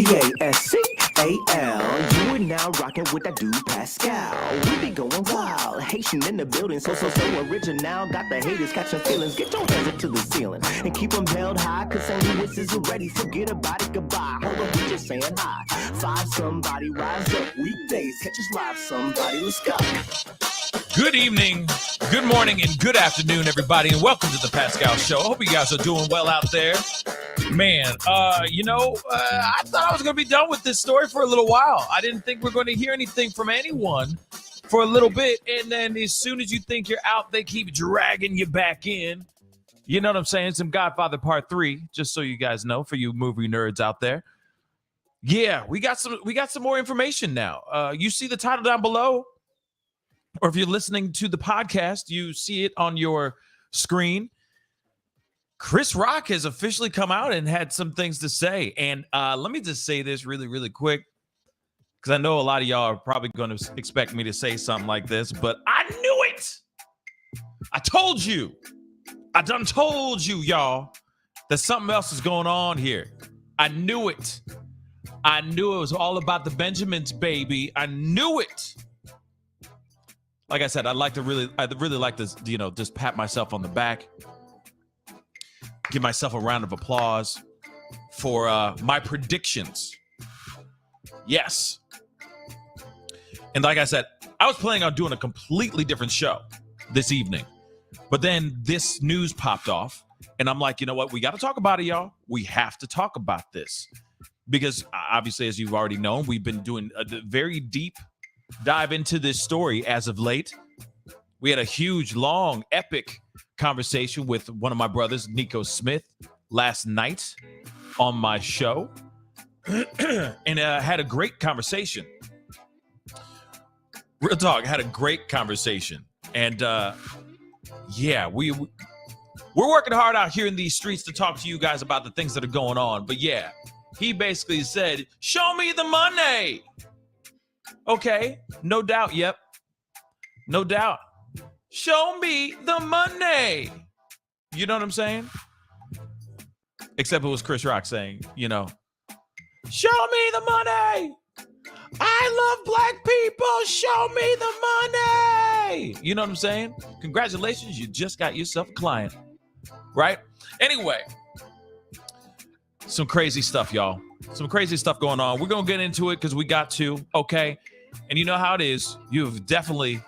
Pascal. You are now rocking with that dude Pascal. We be going wild, Haitian in the building, so original. Got the haters catching feelings. Get your hands up to the ceiling and keep them held high, cause St. Louis is ready. Forget about it, goodbye. Hold on, we just saying hi. Five somebody, rise up. Weekdays, catch us live, somebody. Let's go. Good evening, good morning, and good afternoon, everybody, and welcome to the Pascal Show. I hope you guys are doing well out there. Man, I thought I was going to be done with this story for a little while. I didn't think we're going to hear anything from anyone for a little bit, and then as soon as you think you're out, they keep dragging you back in. You know what I'm saying? Some Godfather Part 3, just so you guys know, for you movie nerds out there. Yeah, we got some more information now. You see the title down below, or if you're listening to the podcast, you see it on your screen. Chris Rock has officially come out and had some things to say. And let me just say this really, really quick, because I know a lot of y'all are probably going to expect me to say something like this, but I knew it. I told you. I done told you, y'all, that something else is going on here. I knew it. I knew it was all about the Benjamins, baby. I knew it. Like I said, I'd really like to, just pat myself on the back, give myself a round of applause for my predictions. Yes. And like I said, I was planning on doing a completely different show this evening, but then this news popped off, and I'm like, you know what? We got to talk about it, y'all. We have to talk about this because obviously, as you've already known, we've been doing a very deep dive into this story as of late. We had a huge, long, epic conversation with one of my brothers, Nico Smith, last night on my show, and had a great conversation. Real talk, had a great conversation, and we're working hard out here in these streets to talk to you guys about the things that are going on. But yeah, he basically said, "Show me the money." Okay, no doubt. Yep, no doubt. Show me the money. You know what I'm saying? Except it was Chris Rock saying, show me the money. I love black people. Show me the money. You know what I'm saying? Congratulations, you just got yourself a client, right? Anyway, some crazy stuff, y'all. Some crazy stuff going on. We're going to get into it because we got to, okay? And you know how it is. You've definitely...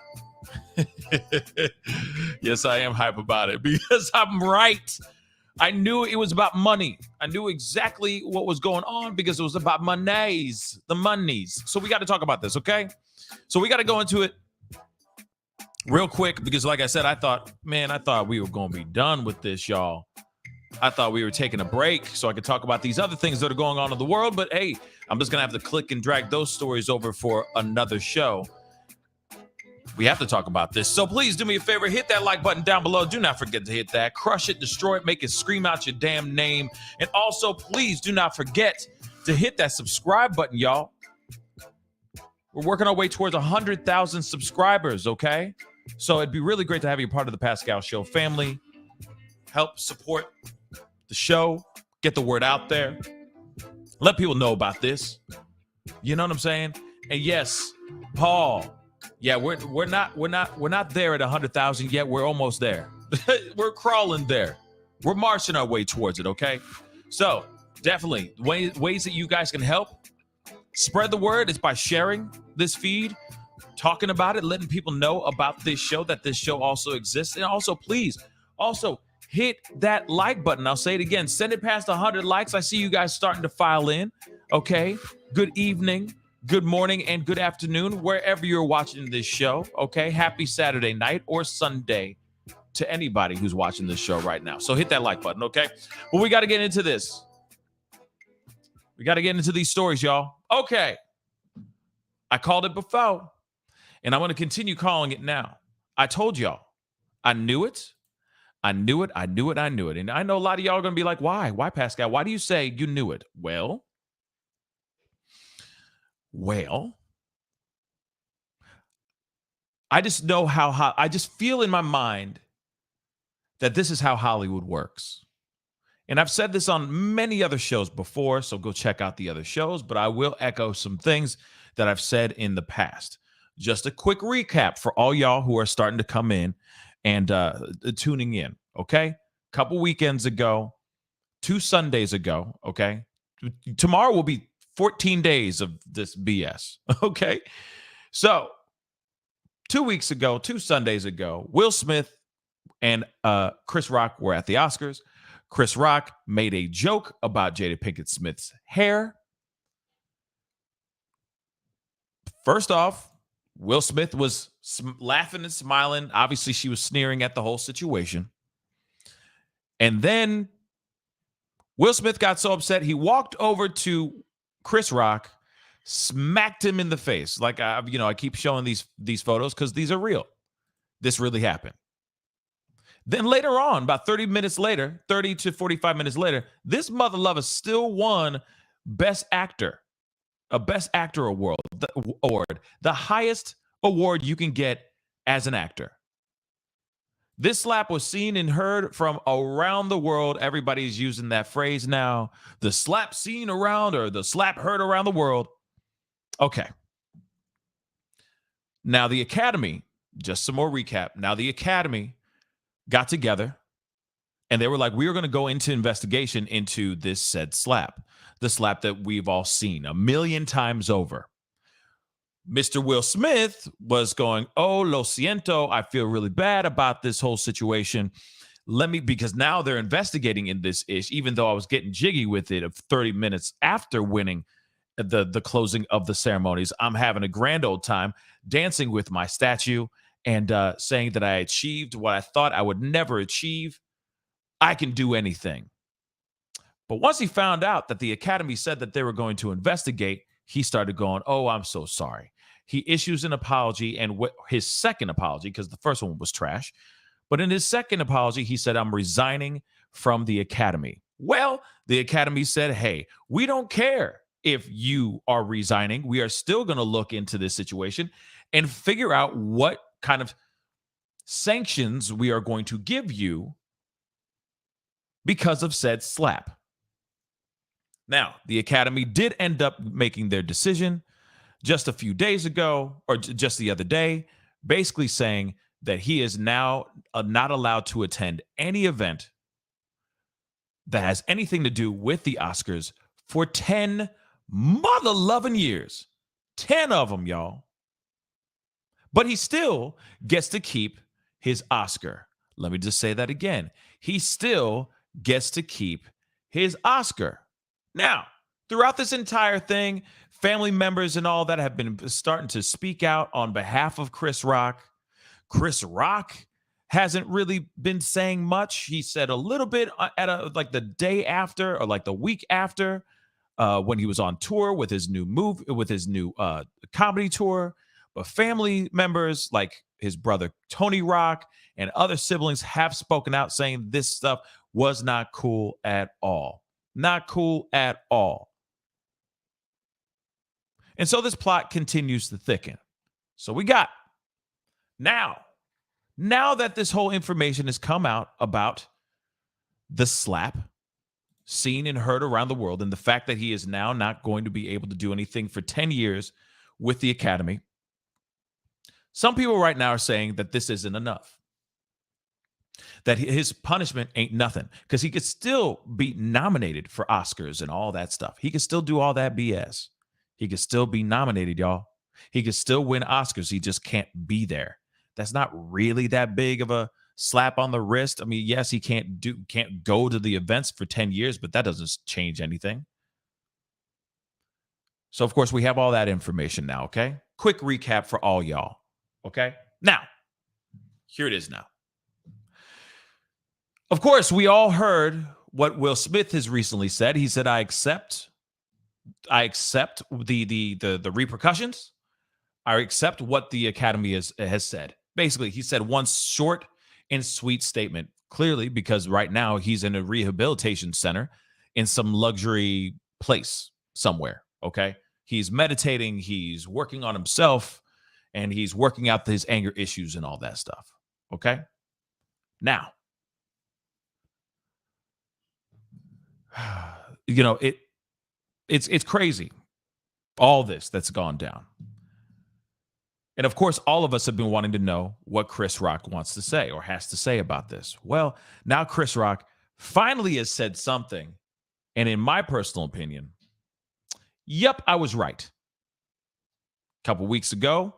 Yes, I am hype about it because I'm right. I knew it was about money. I knew exactly what was going on because it was about the monies. So we got to talk about this, okay? So we got to go into it real quick because, like I said, I thought we were going to be done with this, y'all. I thought we were taking a break so I could talk about these other things that are going on in the world. But hey, I'm just going to have to click and drag those stories over for another show. We have to talk about this. So please do me a favor. Hit that like button down below. Do not forget to hit that. Crush it, destroy it, make it scream out your damn name. And also, please do not forget to hit that subscribe button, y'all. We're working our way towards 100,000 subscribers, okay? So it'd be really great to have you part of the Pascal Show family. Help support the show. Get the word out there. Let people know about this. You know what I'm saying? And yes, Paul. Yeah, we're not there at 100,000 yet. We're almost there. We're crawling there. We're marching our way towards it, okay? So definitely ways that you guys can help spread the word is by sharing this feed, talking about it, letting people know about this show, that this show also exists. And also, please, hit that like button. I'll say it again. Send it past 100 likes. I see you guys starting to file in, okay? Good evening. Good morning and good afternoon, wherever you're watching this show, okay? Happy Saturday night or Sunday to anybody who's watching this show right now. So hit that like button, okay? Well, we got to get into this. We got to get into these stories, y'all. Okay. I called it before, and I'm going to continue calling it now. I told y'all. I knew it. I knew it. And I know a lot of y'all are going to be like, why? Why, Pascal? Why do you say you knew it? Well, I just know I just feel in my mind that this is how Hollywood works. And I've said this on many other shows before, so go check out the other shows, but I will echo some things that I've said in the past. Just a quick recap for all y'all who are starting to come in and tuning in, okay? Couple weekends ago, 2 Sundays ago, okay? Tomorrow will be 14 days of this BS, okay? So, 2 weeks ago, 2 Sundays ago, Will Smith and Chris Rock were at the Oscars. Chris Rock made a joke about Jada Pinkett Smith's hair. First off, Will Smith was laughing and smiling. Obviously, she was sneering at the whole situation. And then Will Smith got so upset, he walked over to Chris Rock, smacked him in the face. Like, I keep showing these photos because these are real. This really happened. Then later on, about 30 to 45 minutes later, this mother lover still won Best Actor, a Best Actor award, the highest award you can get as an actor. This slap was seen and heard from around the world. Everybody's using that phrase now. The slap seen around, or the slap heard around the world. Okay. Now the Academy, just some more recap. Now the Academy got together and they were like, we are going to go into investigation into this said slap, the slap that we've all seen 1 million times over. Mr. Will Smith was going, oh, lo siento, I feel really bad about this whole situation. Because now they're investigating in this ish, even though I was getting jiggy with it of 30 minutes after winning the closing of the ceremonies. I'm having a grand old time dancing with my statue and saying that I achieved what I thought I would never achieve. I can do anything. But once he found out that the Academy said that they were going to investigate, he started going, oh, I'm so sorry. He issues an apology, and his second apology, because the first one was trash. But in his second apology, he said, I'm resigning from the Academy. Well, the Academy said, hey, we don't care if you are resigning. We are still going to look into this situation and figure out what kind of sanctions we are going to give you because of said slap. Now, the Academy did end up making their decision just a few days ago, or just the other day, basically saying that he is now not allowed to attend any event that has anything to do with the Oscars for 10 mother-loving years. 10 of them, y'all. But he still gets to keep his Oscar. Let me just say that again. He still gets to keep his Oscar. Now, throughout this entire thing, family members and all that have been starting to speak out on behalf of Chris Rock. Chris Rock hasn't really been saying much. He said a little bit at like the day after, or like the week after, when he was on tour with his new comedy tour. But family members like his brother Tony Rock and other siblings have spoken out saying this stuff was not cool at all. Not cool at all. And so this plot continues to thicken. So we got now that this whole information has come out about the slap seen and heard around the world, and the fact that he is now not going to be able to do anything for 10 years with the Academy, some people right now are saying that this isn't enough. That his punishment ain't nothing, because he could still be nominated for Oscars and all that stuff. He could still do all that BS. He could still be nominated, y'all. He could still win Oscars. He just can't be there. That's not really that big of a slap on the wrist. I mean, yes, he can't go to the events for 10 years, but that doesn't change anything. So, of course, we have all that information now, okay? Quick recap for all y'all, okay? Now, here it is now. Of course, we all heard what Will Smith has recently said. He said, I accept the repercussions. I accept what the Academy has said. Basically, he said one short and sweet statement, clearly because right now he's in a rehabilitation center in some luxury place somewhere, okay? He's meditating, he's working on himself, and he's working out his anger issues and all that stuff, okay? Now, you know, it's crazy. All this that's gone down. And of course, all of us have been wanting to know what Chris Rock wants to say or has to say about this. Well, now Chris Rock finally has said something. And in my personal opinion, yep, I was right. A couple weeks ago,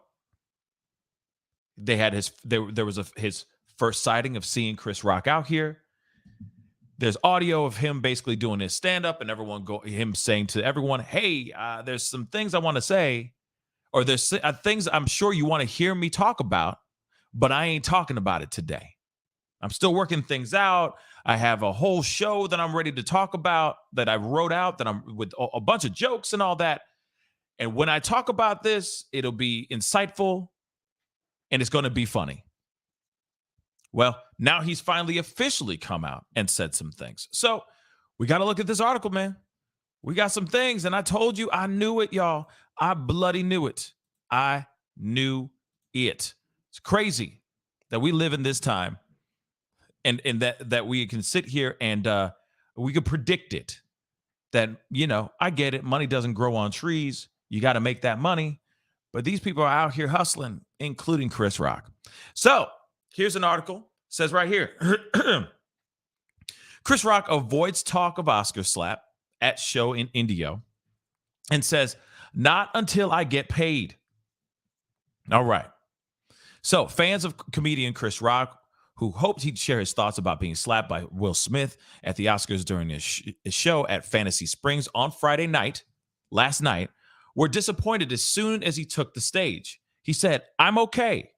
they had there was his first sighting of seeing Chris Rock out here. There's audio of him basically doing his stand-up and him saying to everyone, hey, there's some things I want to say, or there's things I'm sure you want to hear me talk about, but I ain't talking about it today. I'm still working things out. I have a whole show that I'm ready to talk about, that I wrote out, that I'm with a bunch of jokes and all that. And when I talk about this, it'll be insightful and it's going to be funny. Well, now he's finally officially come out and said some things. So we got to look at this article, man. We got some things. And I told you, I knew it, y'all. I bloody knew it. I knew it. It's crazy that we live in this time and that we can sit here and we could predict it. That, you know, I get it. Money doesn't grow on trees. You got to make that money. But these people are out here hustling, including Chris Rock. So here's an article. It says right here, Chris Rock avoids talk of Oscar slap at show in Indio and says, not until I get paid. All right. So fans of comedian Chris Rock, who hoped he'd share his thoughts about being slapped by Will Smith at the Oscars during his show at Fantasy Springs on Friday night, last night, were disappointed as soon as he took the stage. He said, I'm okay.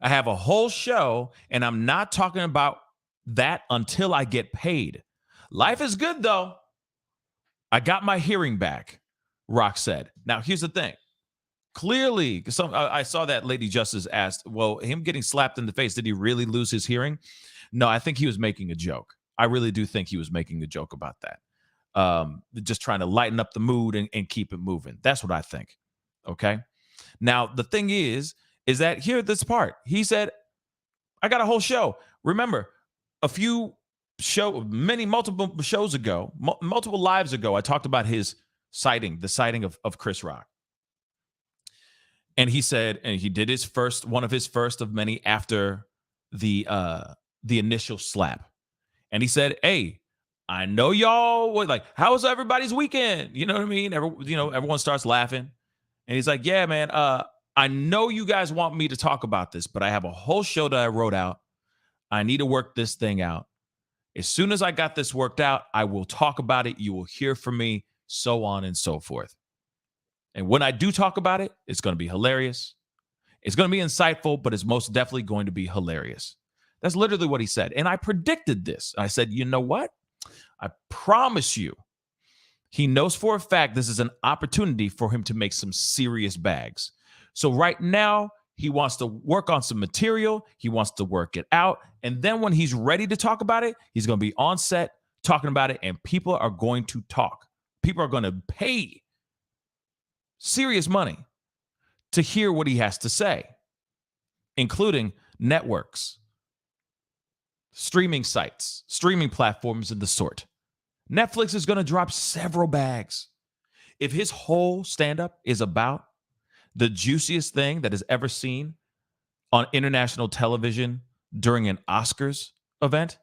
I have a whole show, and I'm not talking about that until I get paid. Life is good, though. I got my hearing back, Rock said. Now, here's the thing. Clearly, I saw that Lady Justice asked, well, him getting slapped in the face, did he really lose his hearing? No, I think he was making a joke. I really do think he was making a joke about that. Just trying to lighten up the mood and keep it moving. That's what I think. Okay. Now, the thing is that here, this part, he said, I got a whole show. Remember, multiple shows ago, multiple lives ago, I talked about his sighting, the sighting of Chris Rock. And he said, and he did one of his first of many after the initial slap. And he said, hey, I know y'all were like, how was everybody's weekend? You know what I mean? Everyone starts laughing. And he's like, yeah, man, I know you guys want me to talk about this, but I have a whole show that I wrote out. I need to work this thing out. As soon as I got this worked out, I will talk about it. You will hear from me, so on and so forth. And when I do talk about it, it's going to be hilarious. It's going to be insightful, but it's most definitely going to be hilarious. That's literally what he said. And I predicted this. I said, you know what? I promise you, he knows for a fact this is an opportunity for him to make some serious bags. So right now, he wants to work on some material. He wants to work it out. And then when he's ready to talk about it, he's going to be on set talking about it, and people are going to talk. People are going to pay serious money to hear what he has to say, including networks, streaming sites, streaming platforms, and the sort. Netflix is going to drop several bags. If his whole stand-up is about the juiciest thing that is ever seen on international television during an Oscars event,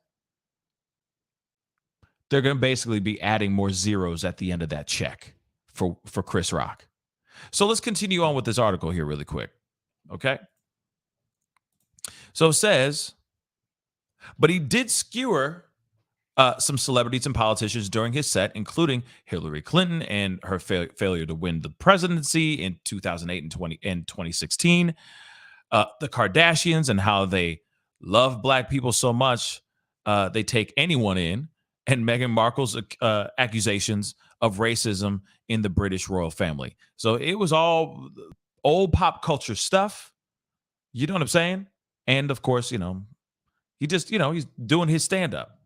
they're going to basically be adding more zeros at the end of that check for Chris Rock. So let's continue on with this article here really quick. Okay. So it says, but he did skewer some celebrities and politicians during his set, including Hillary Clinton and her failure to win the presidency in 2008 and 2016. The Kardashians and how they love black people so much, they take anyone in, and Meghan Markle's accusations of racism in the British royal family. So it was all old pop culture stuff. You know what I'm saying? And of course, he's doing his stand-up.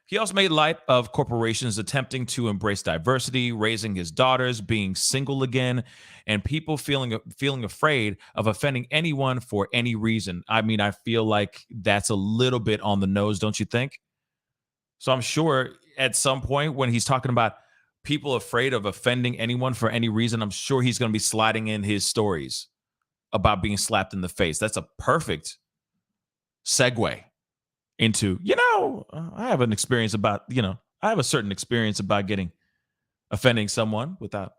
He also made light of corporations attempting to embrace diversity, raising his daughters, being single again, and people feeling afraid of offending anyone for any reason. I mean, I feel like that's a little bit on the nose, don't you think? So I'm sure at some point when he's talking about people afraid of offending anyone for any reason, I'm sure he's going to be sliding in his stories about being slapped in the face. That's a perfect segue into, I have an experience about, I have a certain experience about offending someone without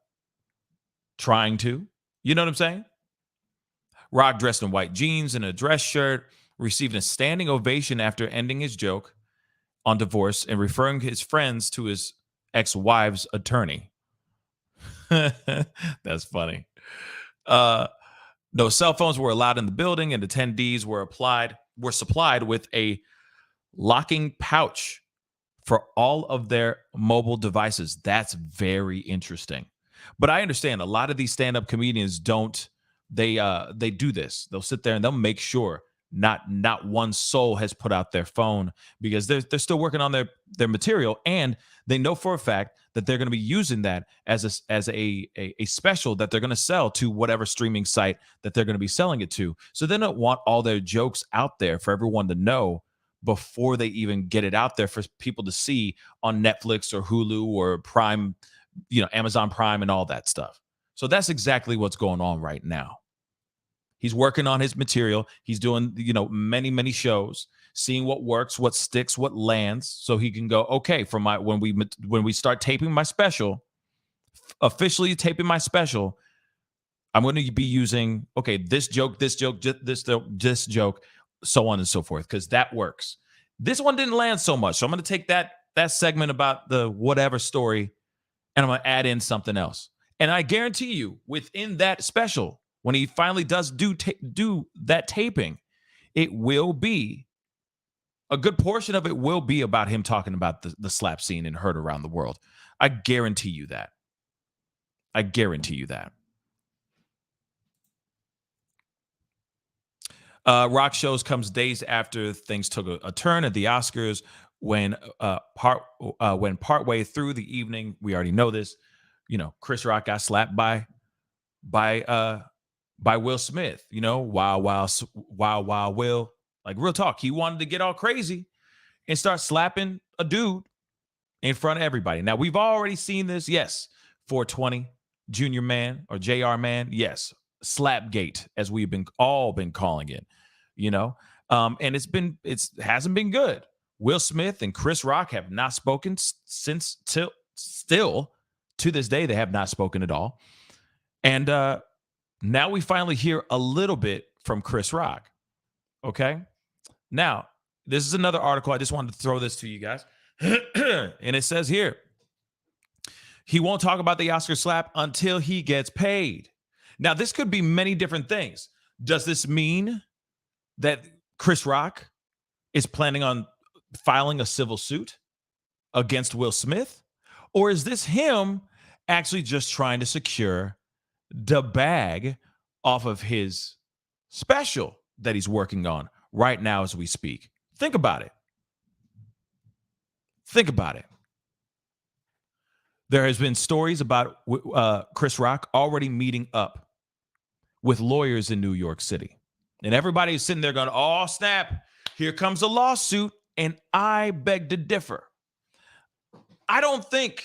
trying to. You know what I'm saying? Rock, dressed in white jeans and a dress shirt, received a standing ovation after ending his joke on divorce and referring his friends to his ex-wife's attorney. That's funny. No cell phones were allowed in the building, and attendees were supplied with a locking pouch for all of their mobile devices. That's very interesting. But I understand a lot of these stand-up comedians don't. They do this. They'll sit there and they'll make sure not one soul has put out their phone, because they're still working on their material, and they know for a fact that they're going to be using that as a special that they're going to sell to whatever streaming site that they're going to be selling it to. So they don't want all their jokes out there for everyone to know before they even get it out there for people to see on Netflix or Hulu or Prime, Amazon Prime and all that stuff. So that's exactly what's going on right now. He's working on his material. He's doing, many, many shows, seeing what works, what sticks, what lands, so he can go, okay, when we start taping my special, officially taping my special, I'm going to be using, okay, this joke, this joke, this joke, so on and so forth, because that works. This one didn't land so much, so I'm going to take that segment about the whatever story, and I'm going to add in something else. And I guarantee you, within that special, when he finally does do that taping, it will be a good portion of it will be about him talking about the slap scene and Heard Around the World. I guarantee you that. I guarantee you that. Rock shows comes days after things took a turn at the Oscars when partway through the evening, we already know this, Chris Rock got slapped by Will Smith, wow, Will. Like, real talk, he wanted to get all crazy and start slapping a dude in front of everybody. Now, we've already seen this, yes, 420, Junior Man or JR Man, yes, Slapgate, as we've all been calling it, and it hasn't been good. Will Smith and Chris Rock have not spoken still to this day. They have not spoken at all. And now we finally hear a little bit from Chris Rock. Okay. Now, this is another article. I just wanted to throw this to you guys. And it says here, he won't talk about the Oscar slap until he gets paid. Now, this could be many different things. Does this mean that Chris Rock is planning on filing a civil suit against Will Smith? Or is this him actually just trying to secure the bag off of his special that he's working on right now as we speak? Think about it. Think about it. There has been stories about Chris Rock already meeting up with lawyers in New York City. And everybody is sitting there going, oh, snap, here comes a lawsuit. And I beg to differ. I don't think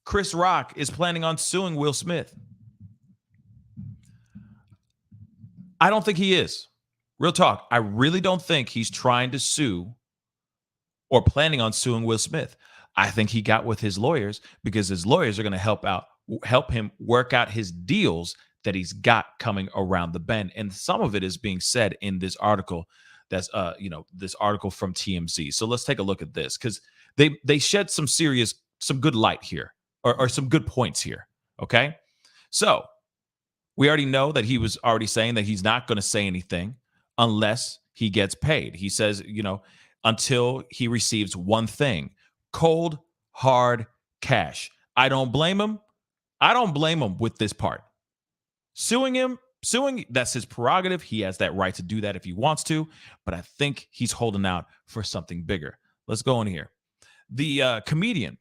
Chris Rock is planning on suing Will Smith. I don't think he is. Real talk. I really don't think he's trying to sue or planning on suing Will Smith. I think he got with his lawyers because his lawyers are going to help him work out his deals that he's got coming around the bend. And some of it is being said in this article. That's this article from TMZ. So let's take a look at this, because they shed some good light here, or some good points here. Okay. So we already know that he was already saying that he's not going to say anything unless he gets paid. He says, until he receives one thing: cold, hard cash. I don't blame him. I don't blame him with this part. Suing, that's his prerogative. He has that right to do that if he wants to, but I think he's holding out for something bigger. Let's go in here. The comedian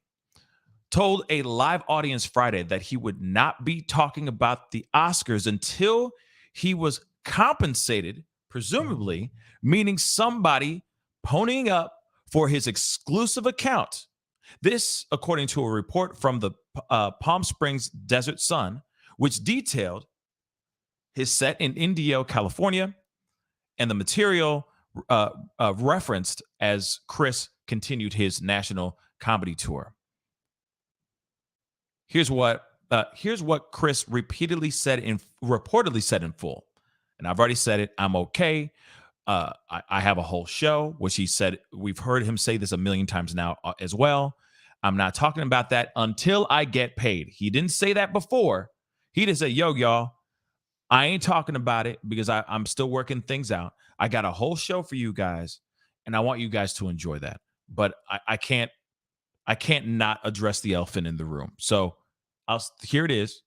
told a live audience Friday that he would not be talking about the Oscars until he was compensated, presumably meaning somebody ponying up for his exclusive account. This, according to a report from the Palm Springs Desert Sun, which detailed his set in Indio, California, and the material referenced as Chris continued his national comedy tour. Here's what Chris repeatedly reportedly said in full, and I've already said it. I'm okay. I have a whole show, which he said. We've heard him say this a million times now as well. I'm not talking about that until I get paid. He didn't say that before. He just said, yo, y'all, I ain't talking about it because I'm still working things out. I got a whole show for you guys, and I want you guys to enjoy that. But I can't not address the elephant in the room. So here it is.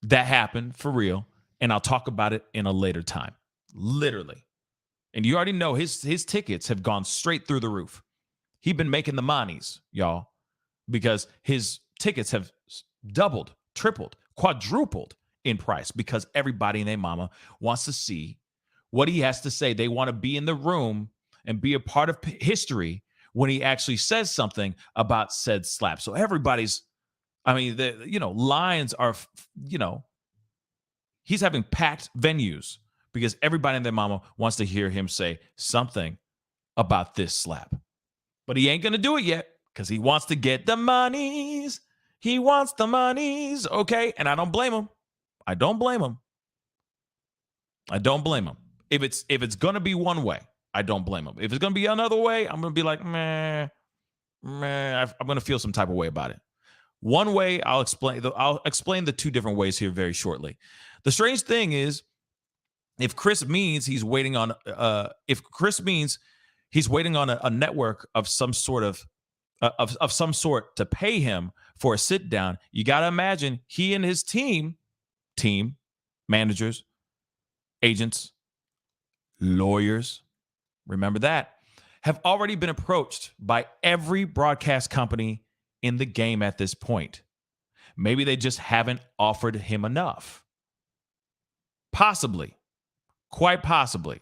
That happened for real, and I'll talk about it in a later time. Literally. And you already know his tickets have gone straight through the roof. He's been making the monies, y'all, because his tickets have doubled, tripled, quadrupled in price because everybody and their mama wants to see what he has to say. They want to be in the room and be a part of history when he actually says something about said slap. So everybody's, lines are, he's having packed venues because everybody and their mama wants to hear him say something about this slap. But he ain't going to do it yet because he wants to get the monies. He wants the monies, okay? And I don't blame him. I don't blame him. If it's going to be one way, I don't blame him. If it's going to be another way, I'm going to be like, meh, I'm going to feel some type of way about it. One way, I'll explain the two different ways here very shortly. The strange thing is, if Chris means he's waiting on a network of some sort of some sort to pay him for a sit down, you got to imagine he and his team, managers, agents, lawyers, remember that, have already been approached by every broadcast company in the game at this point. Maybe they just haven't offered him enough. Possibly. Quite possibly.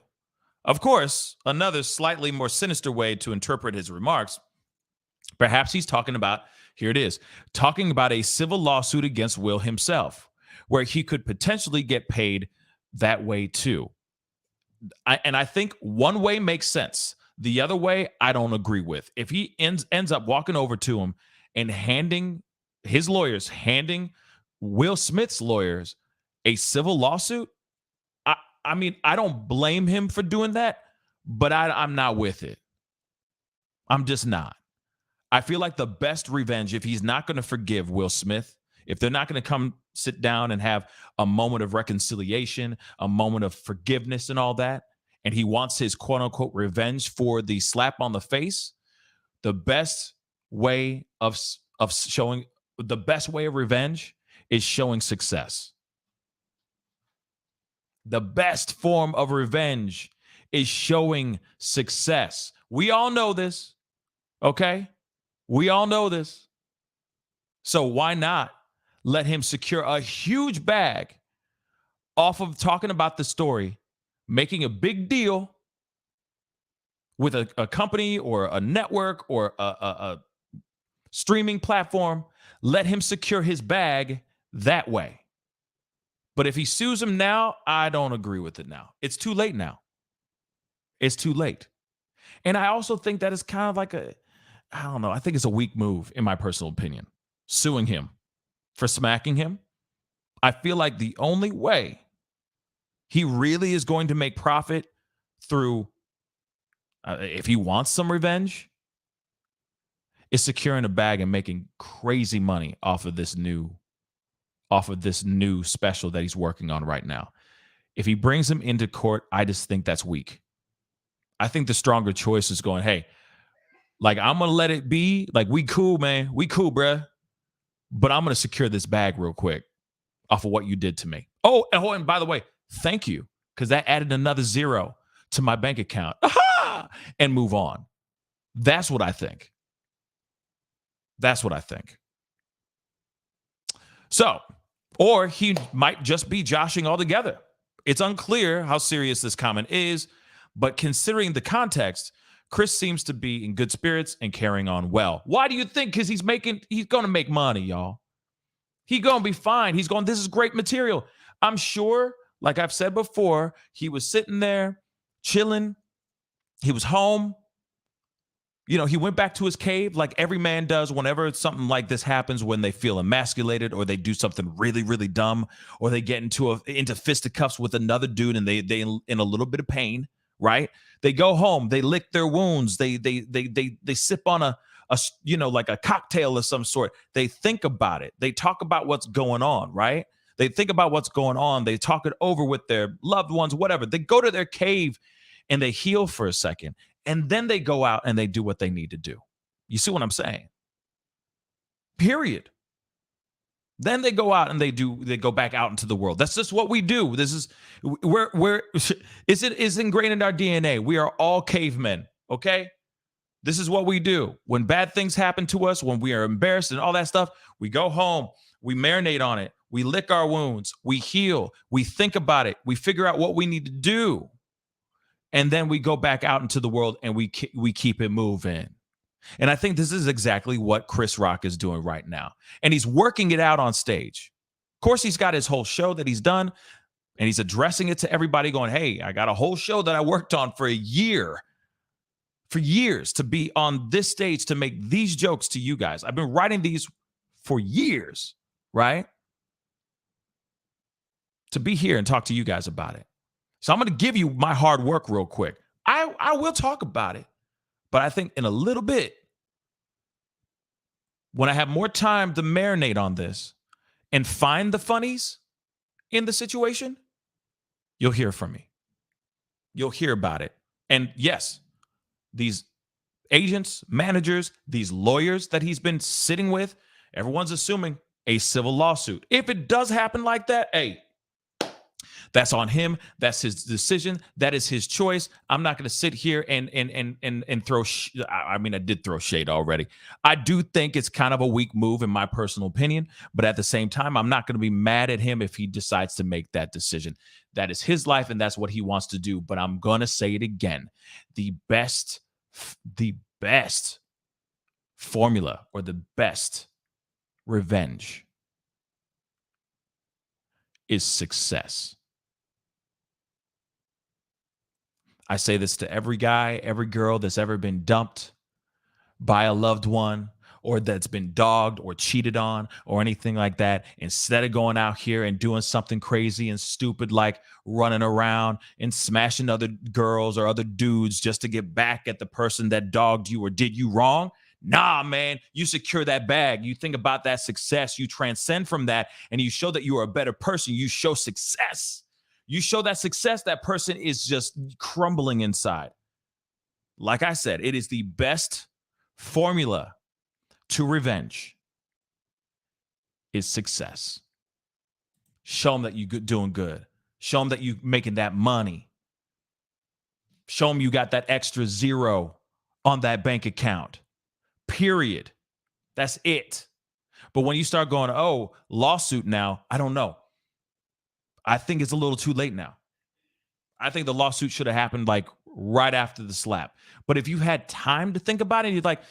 Of course, another slightly more sinister way to interpret his remarks, perhaps he's talking about a civil lawsuit against Will himself, where he could potentially get paid that way too. I think one way makes sense. The other way, I don't agree with. If he ends up walking over to him and handing Will Smith's lawyers a civil lawsuit, I don't blame him for doing that, but I'm not with it. I'm just not. I feel like the best revenge, if he's not going to forgive Will Smith, if they're not going to come sit down and have a moment of reconciliation, a moment of forgiveness and all that, and he wants his quote unquote revenge for the slap on the face, the best way of revenge is showing success. The best form of revenge is showing success. We all know this, okay? We all know this. So why not let him secure a huge bag off of talking about the story, making a big deal with a company or a network or a streaming platform? Let him secure his bag that way. But if he sues him now, I don't agree with it now. It's too late now. It's too late. And I also think that it's kind of like I think it's a weak move, in my personal opinion, suing him for smacking him. I feel like the only way he really is going to make profit through, if he wants some revenge, is securing a bag and making crazy money off of this new special that he's working on right now. If he brings him into court, I just think that's weak. I think the stronger choice is going, hey, like, I'm going to let it be. Like, we cool, man. We cool, bruh. But I'm going to secure this bag real quick off of what you did to me. Oh, and by the way, thank you, because that added another zero to my bank account. Aha! And move on. That's what I think. That's what I think. So, or he might just be joshing altogether. It's unclear how serious this comment is, But considering the context, Chris seems to be in good spirits and carrying on well. Why do you think? Because he's going to make money, y'all. He's going to be fine. This is great material. I'm sure, like I've said before, he was sitting there chilling. He was home. You know, he went back to his cave like every man does whenever something like this happens, when they feel emasculated or they do something really, really dumb, or they get into fisticuffs with another dude and they in a little bit of pain, right? They go home, they lick their wounds, they sip on a like a cocktail of some sort. They think about it. They talk about what's going on, right? They think about what's going on. They talk it over with their loved ones, whatever. They go to their cave and they heal for a second. And then they go out and they do what they need to do. You see what I'm saying? Period. Then they go out and they go back out into the world. That's just what we do. This is it's ingrained in our DNA. We are all cavemen, okay? This is what we do. When bad things happen to us, when we are embarrassed and all that stuff, we go home, we marinate on it, we lick our wounds, we heal, we think about it, we figure out what we need to do. And then we go back out into the world and we keep it moving. And I think this is exactly what Chris Rock is doing right now. And he's working it out on stage. Of course, he's got his whole show that he's done, and he's addressing it to everybody going, hey, I got a whole show that I worked on for years to be on this stage to make these jokes to you guys. I've been writing these for years, right? To be here and talk to you guys about it. So I'm going to give you my hard work real quick. I will talk about it, but I think in a little bit, when I have more time to marinate on this and find the funnies in the situation, you'll hear from me. You'll hear about it. And yes, these agents, managers, these lawyers that he's been sitting with, everyone's assuming a civil lawsuit. If it does happen like that, hey, that's on him. That's his decision. That is his choice. I'm not going to sit here and throw. I mean, I did throw shade already. I do think it's kind of a weak move, in my personal opinion. But at the same time, I'm not going to be mad at him if he decides to make that decision. That is his life, and that's what he wants to do. But I'm going to say it again: the best formula, or the best revenge, is success. I say this to every guy, every girl that's ever been dumped by a loved one, or that's been dogged or cheated on or anything like that. Instead of going out here and doing something crazy and stupid like running around and smashing other girls or other dudes just to get back at the person that dogged you or did you wrong, nah, man, you secure that bag. You think about that success. You transcend from that, and you show that you are a better person. You show success. You show that success, that person is just crumbling inside. Like I said, it is the best formula to revenge is success. Show them that you're doing good. Show them that you're making that money. Show them you got that extra zero on that bank account. Period. That's it. But when you start going, oh, lawsuit now, I don't know. I think it's a little too late now. I think the lawsuit should have happened like right after the slap. But if you had time to think about it, you're like,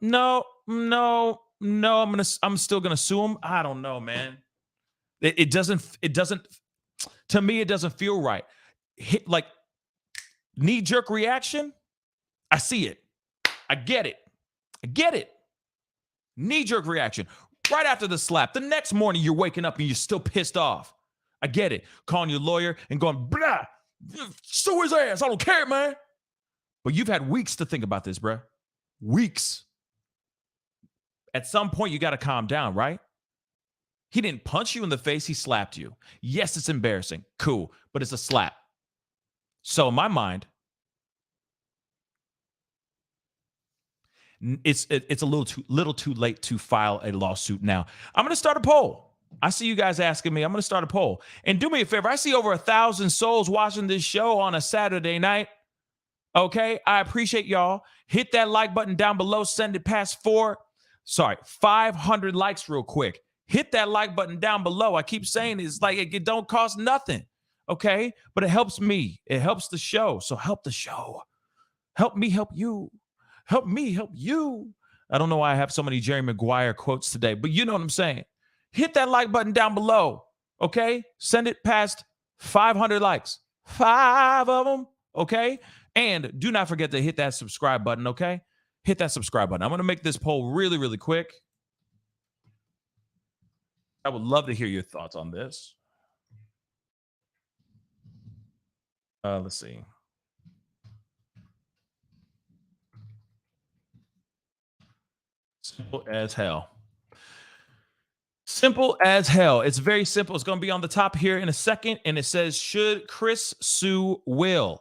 no, I'm still gonna sue him. I don't know, man. It doesn't. To me, it doesn't feel right. Like knee-jerk reaction. I see it. I get it. Knee-jerk reaction right after the slap. The next morning, you're waking up and you're still pissed off. I get it. Calling your lawyer and going, blah, sue his ass. I don't care, man. But you've had weeks to think about this, bro. Weeks. At some point, you got to calm down, right? He didn't punch you in the face. He slapped you. Yes, it's embarrassing. Cool. But it's a slap. So in my mind, it's a little too late to file a lawsuit now. I'm going to start a poll. I see you guys asking me. I'm going to start a poll. And do me a favor. I see over 1,000 souls watching this show on a Saturday night. Okay? I appreciate y'all. Hit that like button down below. Send it past 500 likes real quick. Hit that like button down below. I keep saying it's like it don't cost nothing. Okay. But it helps me. It helps the show. So help the show. Help me help you. Help me help you. I don't know why I have so many Jerry Maguire quotes today, but you know what I'm saying. Hit that like button down below. Okay. Send it past 500 likes. 5 of them. Okay. And do not forget to hit that subscribe button. Okay. Hit that subscribe button. I'm going to make this poll really, really quick. I would love to hear your thoughts on this. Let's see. Simple as hell. Simple as hell. It's very simple. It's going to be on the top here in a second. And it says, should Chris sue Will?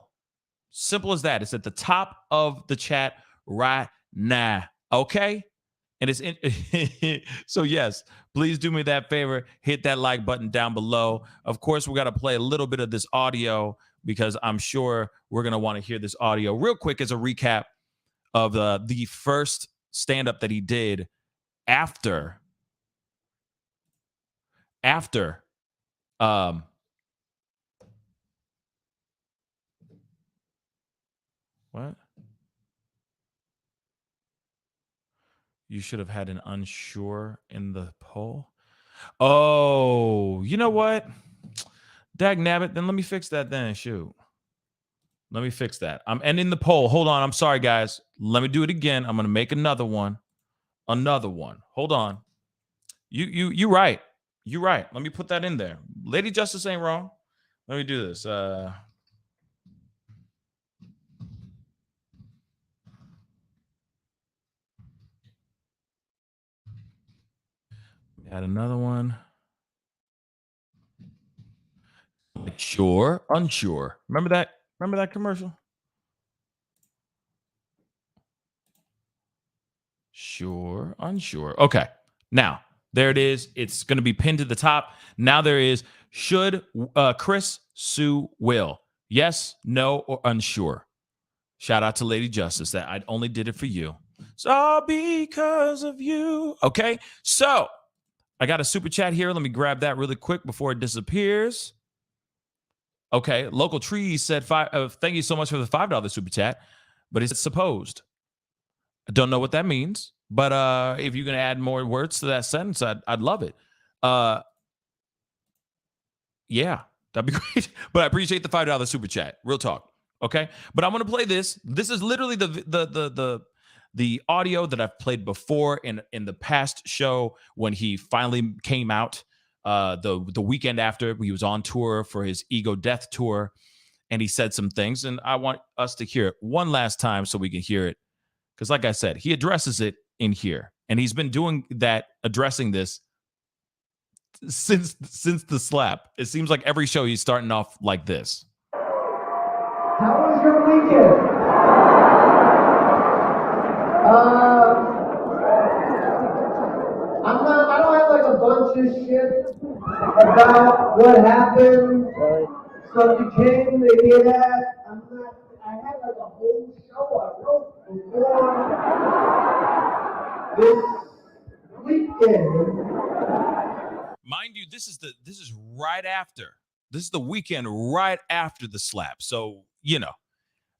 Simple as that. It's at the top of the chat right now. Okay. And it's in. So, yes, please do me that favor. Hit that like button down below. Of course, we got to play a little bit of this audio because I'm sure we're going to want to hear this audio real quick as a recap of the first stand-up that he did after what? You should have had an unsure in the poll. Oh, you know what? Dag nabbit, then let me fix that then. Shoot. Let me fix that. I'm ending the poll. Hold on. I'm sorry, guys. Let me do it again. I'm going to make another one. Hold on. You right. You're right. Let me put that in there. Lady Justice ain't wrong. Let me do this. Add another one. Sure, unsure. Remember that? Remember that commercial? Sure, unsure. Okay. Now, there it is. It's going to be pinned to the top. Now there is, should Chris sue Will? Yes, no, or unsure. Shout out to Lady Justice that I only did it for you. It's all because of you. Okay. So I got a super chat here. Let me grab that really quick before it disappears. Okay. Local Trees said, thank you so much for the $5 super chat, but it's supposed. I don't know what that means, but if you can add more words to that sentence, I'd love it. Yeah, that'd be great. But I appreciate the $5 super chat. Real talk. Okay. But I'm going to play this. This is literally the audio that I've played before in the past show when he finally came out the weekend after he was on tour for his Ego Death tour. And he said some things. And I want us to hear it one last time so we can hear it. Because like I said, he addresses it in here. And he's been doing that, addressing this since the slap. It seems like every show he's starting off like this. How was your weekend? I don't have like a bunch of shit about what happened. Stuff you came to hear that. I had like a whole show I wrote before this weekend. Mind you, this is right after. This is the weekend right after the slap. So, you know,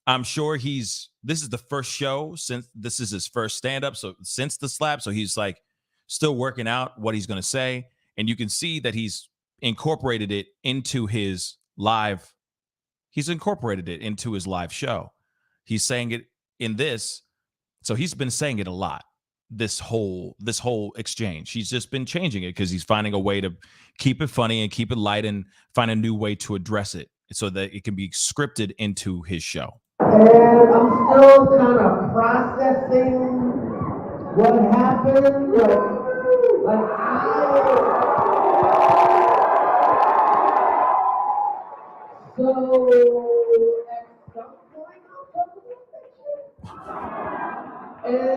I'm sure this is the first show since this is his first stand-up. So since the slap, so he's like still working out what he's going to say. And you can see that he's incorporated it into his live. He's incorporated it into his live show. He's saying it in this. So he's been saying it a lot. This whole exchange. He's just been changing it because he's finding a way to keep it funny and keep it light and find a new way to address it so that it can be scripted into his show. And I'm still kind of processing what happened. So at some point I'll talk about that shit.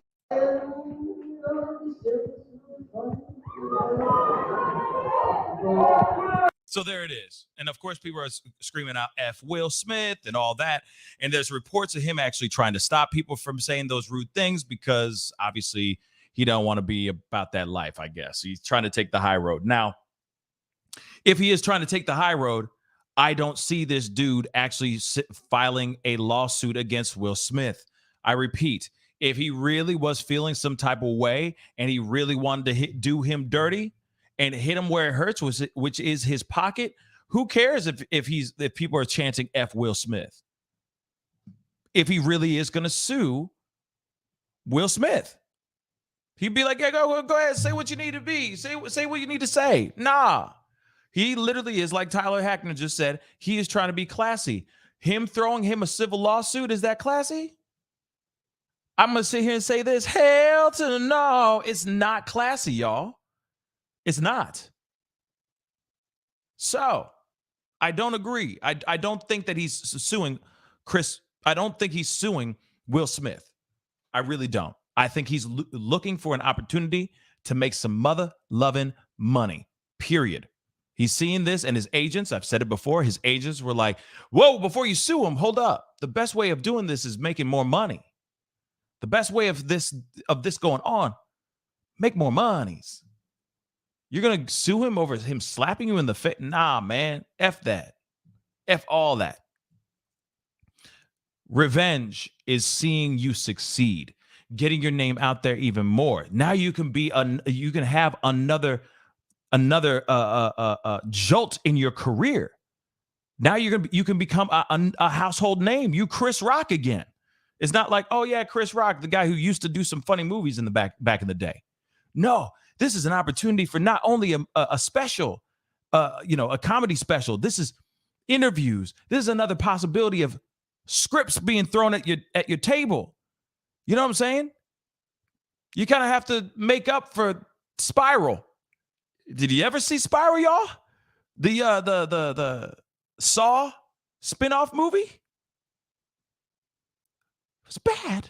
So there it is. And of course, people are screaming out F Will Smith and all that. And there's reports of him actually trying to stop people from saying those rude things because obviously he don't want to be about that life, I guess. He's trying to take the high road. Now, if he is trying to take the high road, I don't see this dude actually filing a lawsuit against Will Smith. I repeat, if he really was feeling some type of way and he really wanted to do him dirty and hit him where it hurts, which is his pocket, who cares if people are chanting F Will Smith? If he really is going to sue Will Smith, he'd be like, yeah, go ahead, say what you need to be, say what you need to say. Nah, he literally is, like Tyler Hackner just said, he is trying to be classy. Him throwing him a civil lawsuit, is that classy? I'm going to sit here and say this. Hell to the no. It's not classy, y'all. It's not. So I don't agree. I don't think that he's suing Chris. I don't think he's suing Will Smith. I really don't. I think he's looking for an opportunity to make some mother-loving money, period. He's seeing this, and his agents, I've said it before, his agents were like, whoa, before you sue him, hold up. The best way of doing this is making more money. The best way of this going on, make more monies. You're going to sue him over him slapping you in the face? Nah, man. F that. F all that. Revenge is seeing you succeed, getting your name out there even more. Now you can you can have another jolt in your career. Now you can become a household name. You Chris Rock again. It's not like, oh yeah, Chris Rock, the guy who used to do some funny movies in the back in the day. No, this is an opportunity for not only a special, a comedy special. This is interviews. This is another possibility of scripts being thrown at your table. You know what I'm saying? You kind of have to make up for Spiral. Did you ever see Spiral, y'all? The Saw spinoff movie? It was bad.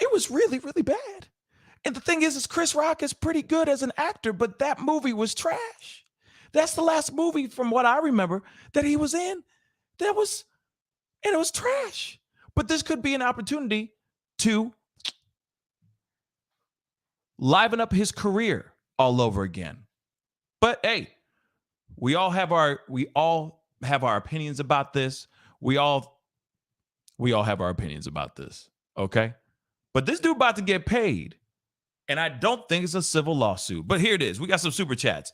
It was really, really bad. And the thing is Chris Rock is pretty good as an actor, but that movie was trash. That's the last movie from what I remember that he was in. And it was trash. But this could be an opportunity to liven up his career all over again. But hey, we all have our opinions about this. We all have our opinions about this, okay? But this dude about to get paid, and I don't think it's a civil lawsuit. But here it is. We got some super chats.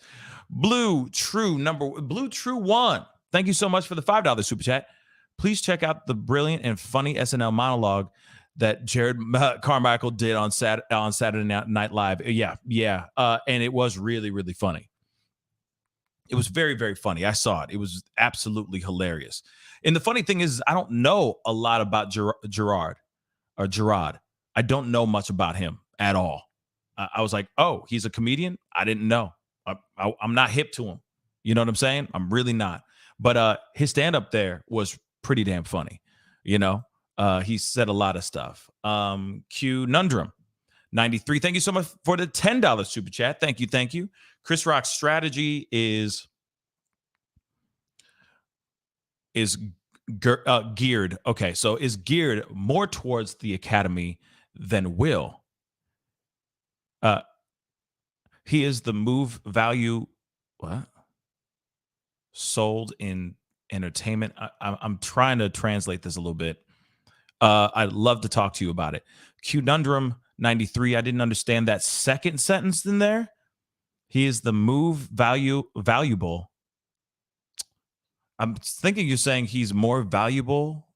Blue True 1. Thank you so much for the $5 super chat. Please check out the brilliant and funny SNL monologue that Jared Carmichael did on Saturday Night Live. Yeah. And it was really, really funny. It was very, very funny. I saw it. It was absolutely hilarious. And the funny thing is, I don't know a lot about Gerard. I don't know much about him at all. I was like, oh, he's a comedian? I didn't know. I'm not hip to him. You know what I'm saying? I'm really not. But his stand-up there was pretty damn funny. You know, he said a lot of stuff. Q Nundrum 93. Thank you so much for the $10 super chat. Thank you. Chris Rock's strategy is geared. Okay, so is geared more towards the Academy than Will. He is the move value. What? Sold in entertainment. I'm trying to translate this a little bit. I'd love to talk to you about it. Qnundrum 93. I didn't understand that second sentence in there. He is the move valuable. I'm thinking you're saying he's more valuable.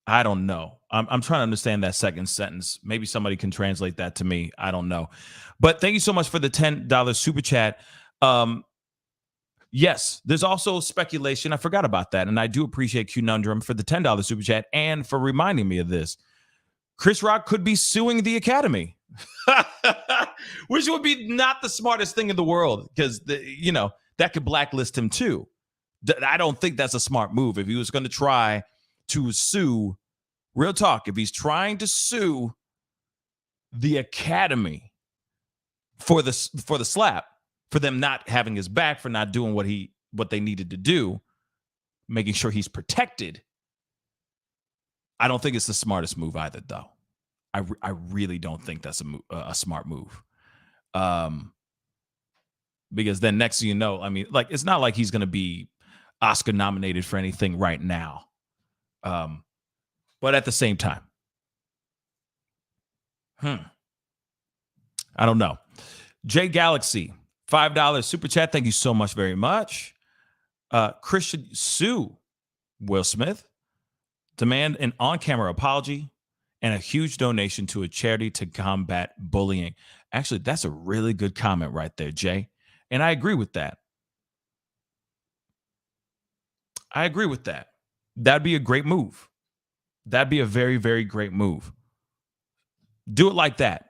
I don't know. I'm trying to understand that second sentence. Maybe somebody can translate that to me. I don't know. But thank you so much for the $10 super chat. Yes, there's also speculation. I forgot about that. And I do appreciate Qnundrum for the $10 super chat and for reminding me of this. Chris Rock could be suing the Academy, which would be not the smartest thing in the world because, that could blacklist him too. I don't think that's a smart move. If he was going to try to sue, real talk, if he's trying to sue the Academy for the slap, for them not having his back, for not doing what they needed to do, making sure he's protected, I don't think it's the smartest move either, though. I really don't think that's a smart move. Because then next thing you know, I mean, like, it's not like he's going to be, Oscar nominated for anything right now. But at the same time, I don't know. J Galaxy, $5 super chat. Thank you so much very much. Christian sue Will Smith, demand an on-camera apology, and a huge donation to a charity to combat bullying. Actually, that's a really good comment right there, Jay. And I agree with that. That'd be a great move. That'd be a very, very great move. Do it like that.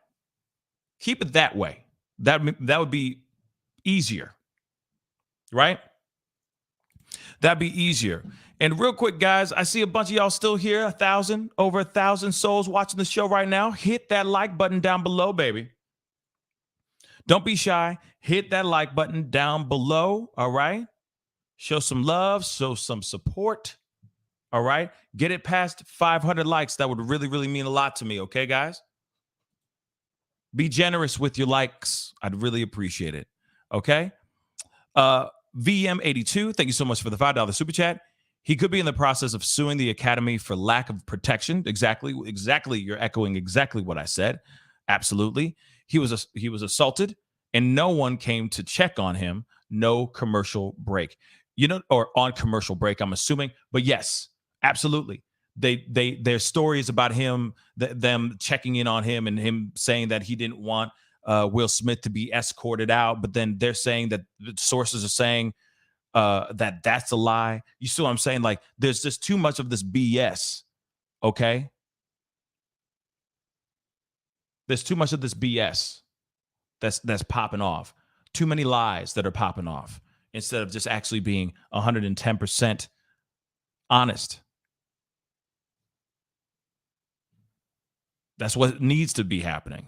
Keep it that way. That would be easier, right? That'd be easier. And real quick, guys, I see a bunch of y'all still here. Over 1,000 souls watching the show right now. Hit that like button down below, baby. Don't be shy. Hit that like button down below, all right? Show some love, show some support, all right? Get it past 500 likes. That would really, really mean a lot to me, okay, guys? Be generous with your likes. I'd really appreciate it, okay? VM82, thank you so much for the $5 super chat. He could be in the process of suing the Academy for lack of protection. Exactly. You're echoing exactly what I said. Absolutely. He was assaulted, and no one came to check on him. No commercial break. Or on commercial break, I'm assuming. But yes, absolutely. Their stories about him, them checking in on him, and him saying that he didn't want Will Smith to be escorted out. But then they're saying that the sources are saying that's a lie. You see what I'm saying? Like, there's just too much of this BS. Okay. There's too much of this BS that's popping off. Too many lies that are popping off instead of just actually being 110% honest. That's what needs to be happening.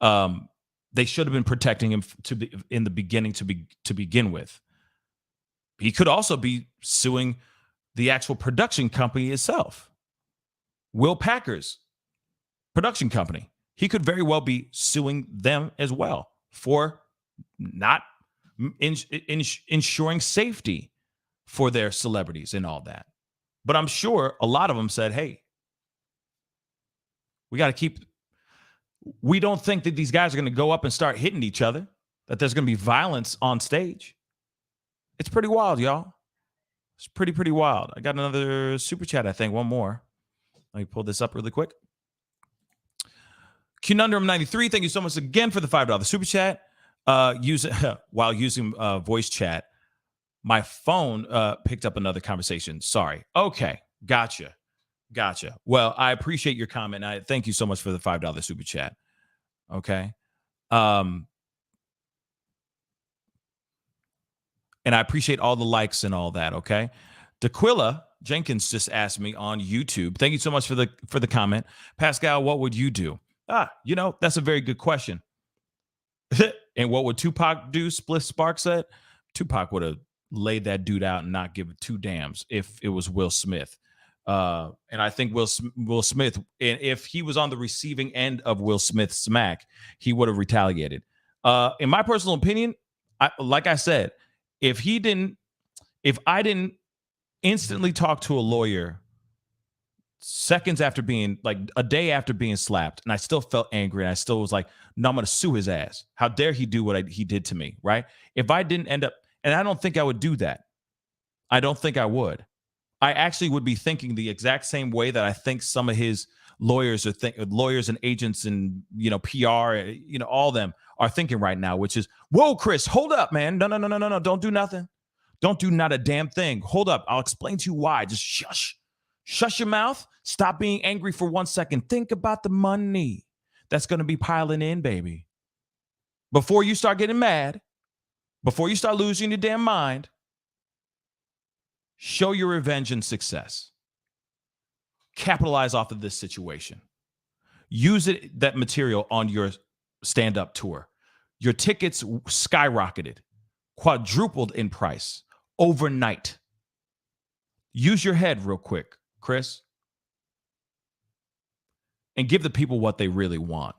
They should have been protecting him in the beginning to begin with. He could also be suing the actual production company itself. Will Packer's production company. He could very well be suing them as well for not ensuring safety for their celebrities and all that. But I'm sure a lot of them said, hey, we don't think that these guys are going to go up and start hitting each other, that there's going to be violence on stage. It's pretty wild, y'all. It's pretty wild. I got another super chat, I think. One more. Let me pull this up really quick. Conundrum93, thank you so much again for the $5 super chat. While using voice chat, my phone picked up another conversation. Sorry. Okay. Gotcha. Well, I appreciate your comment. I thank you so much for the $5 super chat. Okay. And I appreciate all the likes and all that. Okay. Daquilla Jenkins just asked me on YouTube. Thank you so much for the comment. Pascal, what would you do? That's a very good question. And what would Tupac do? Split Spark said. Tupac would have laid that dude out and not give two damns if it was Will Smith. And I think Will Smith, if he was on the receiving end of Will Smith's smack, he would have retaliated. In my personal opinion, like I said, if I didn't instantly talk to a lawyer seconds after being, like a day after being slapped, and I still felt angry, and I still was like, no, I'm going to sue his ass. How dare he do what he did to me, right? If I didn't end up, and I don't think I would do that. I don't think I would. I actually would be thinking the exact same way that I think some of his lawyers and agents and, PR, all them are thinking right now, which is, whoa, Chris, hold up, man. No. Don't do nothing. Don't do not a damn thing. Hold up. I'll explain to you why. Just shush. Shush your mouth. Stop being angry for 1 second. Think about the money that's going to be piling in, baby. Before you start getting mad, before you start losing your damn mind, show your revenge and success. Capitalize off of this situation. Use that material on your stand-up tour. Your tickets skyrocketed, quadrupled in price overnight. Use your head real quick, Chris, and give the people what they really want.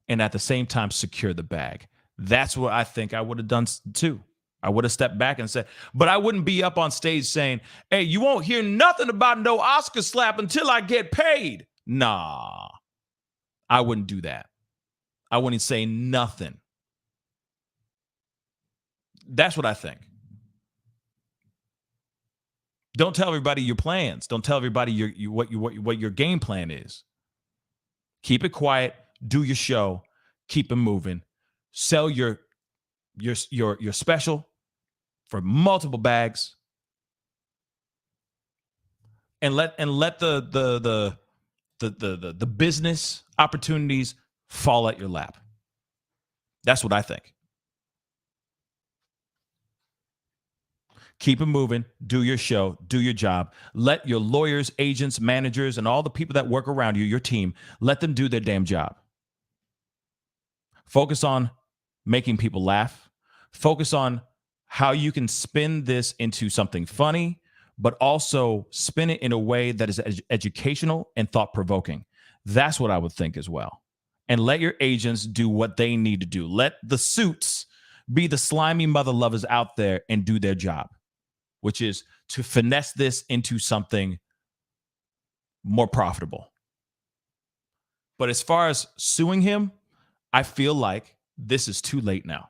And at the same time, secure the bag. That's what I think I would have done too. I would have stepped back and said, but I wouldn't be up on stage saying, hey, you won't hear nothing about no Oscar slap until I get paid. Nah, I wouldn't do that. I wouldn't say nothing. That's what I think. Don't tell everybody your plans. Don't tell everybody what your game plan is. Keep it quiet. Do your show. Keep it moving. Sell your special for multiple bags, and let the business opportunities fall at your lap. That's what I think. Keep it moving. Do your show. Do your job. Let your lawyers, agents, managers, and all the people that work around you, your team, let them do their damn job. Focus on making people laugh. Focus on how you can spin this into something funny, but also spin it in a way that is educational and thought-provoking. That's what I would think as well. And let your agents do what they need to do. Let the suits be the slimy mother lovers out there and do their job, which is to finesse this into something more profitable. But as far as suing him, I feel like this is too late now.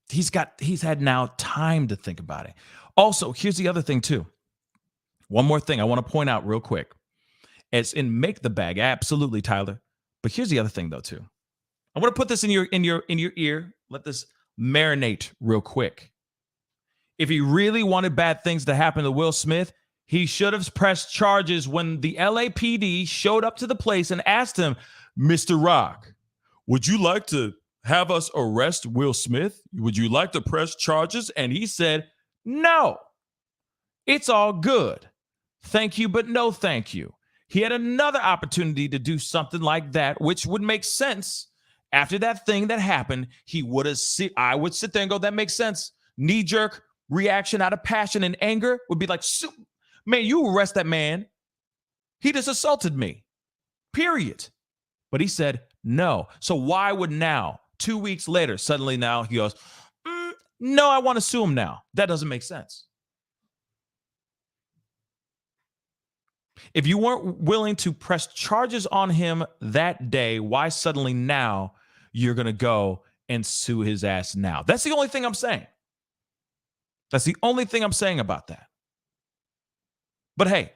He's had now time to think about it. Also, here's the other thing too. One more thing I want to point out real quick. It's in Make the Bag. Absolutely, Tyler. But here's the other thing though too. I want to put this in your ear. Let this marinate real quick. If he really wanted bad things to happen to Will Smith, he should have pressed charges when the LAPD showed up to the place and asked him, Mr. Rock, would you like to have us arrest Will Smith? Would you like to press charges? And he said, no, it's all good. Thank you, but no thank you. He had another opportunity to do something like that, which would make sense. After that thing that happened, I would sit there and go, that makes sense. Knee-jerk reaction out of passion and anger would be like, man, you arrest that man. He just assaulted me, period. But he said no. So why would now, 2 weeks later, suddenly now he goes, no, I want to sue him now? That doesn't make sense. If you weren't willing to press charges on him that day, why suddenly now you're going to go and sue his ass now? That's the only thing I'm saying. That's the only thing I'm saying about that. But hey,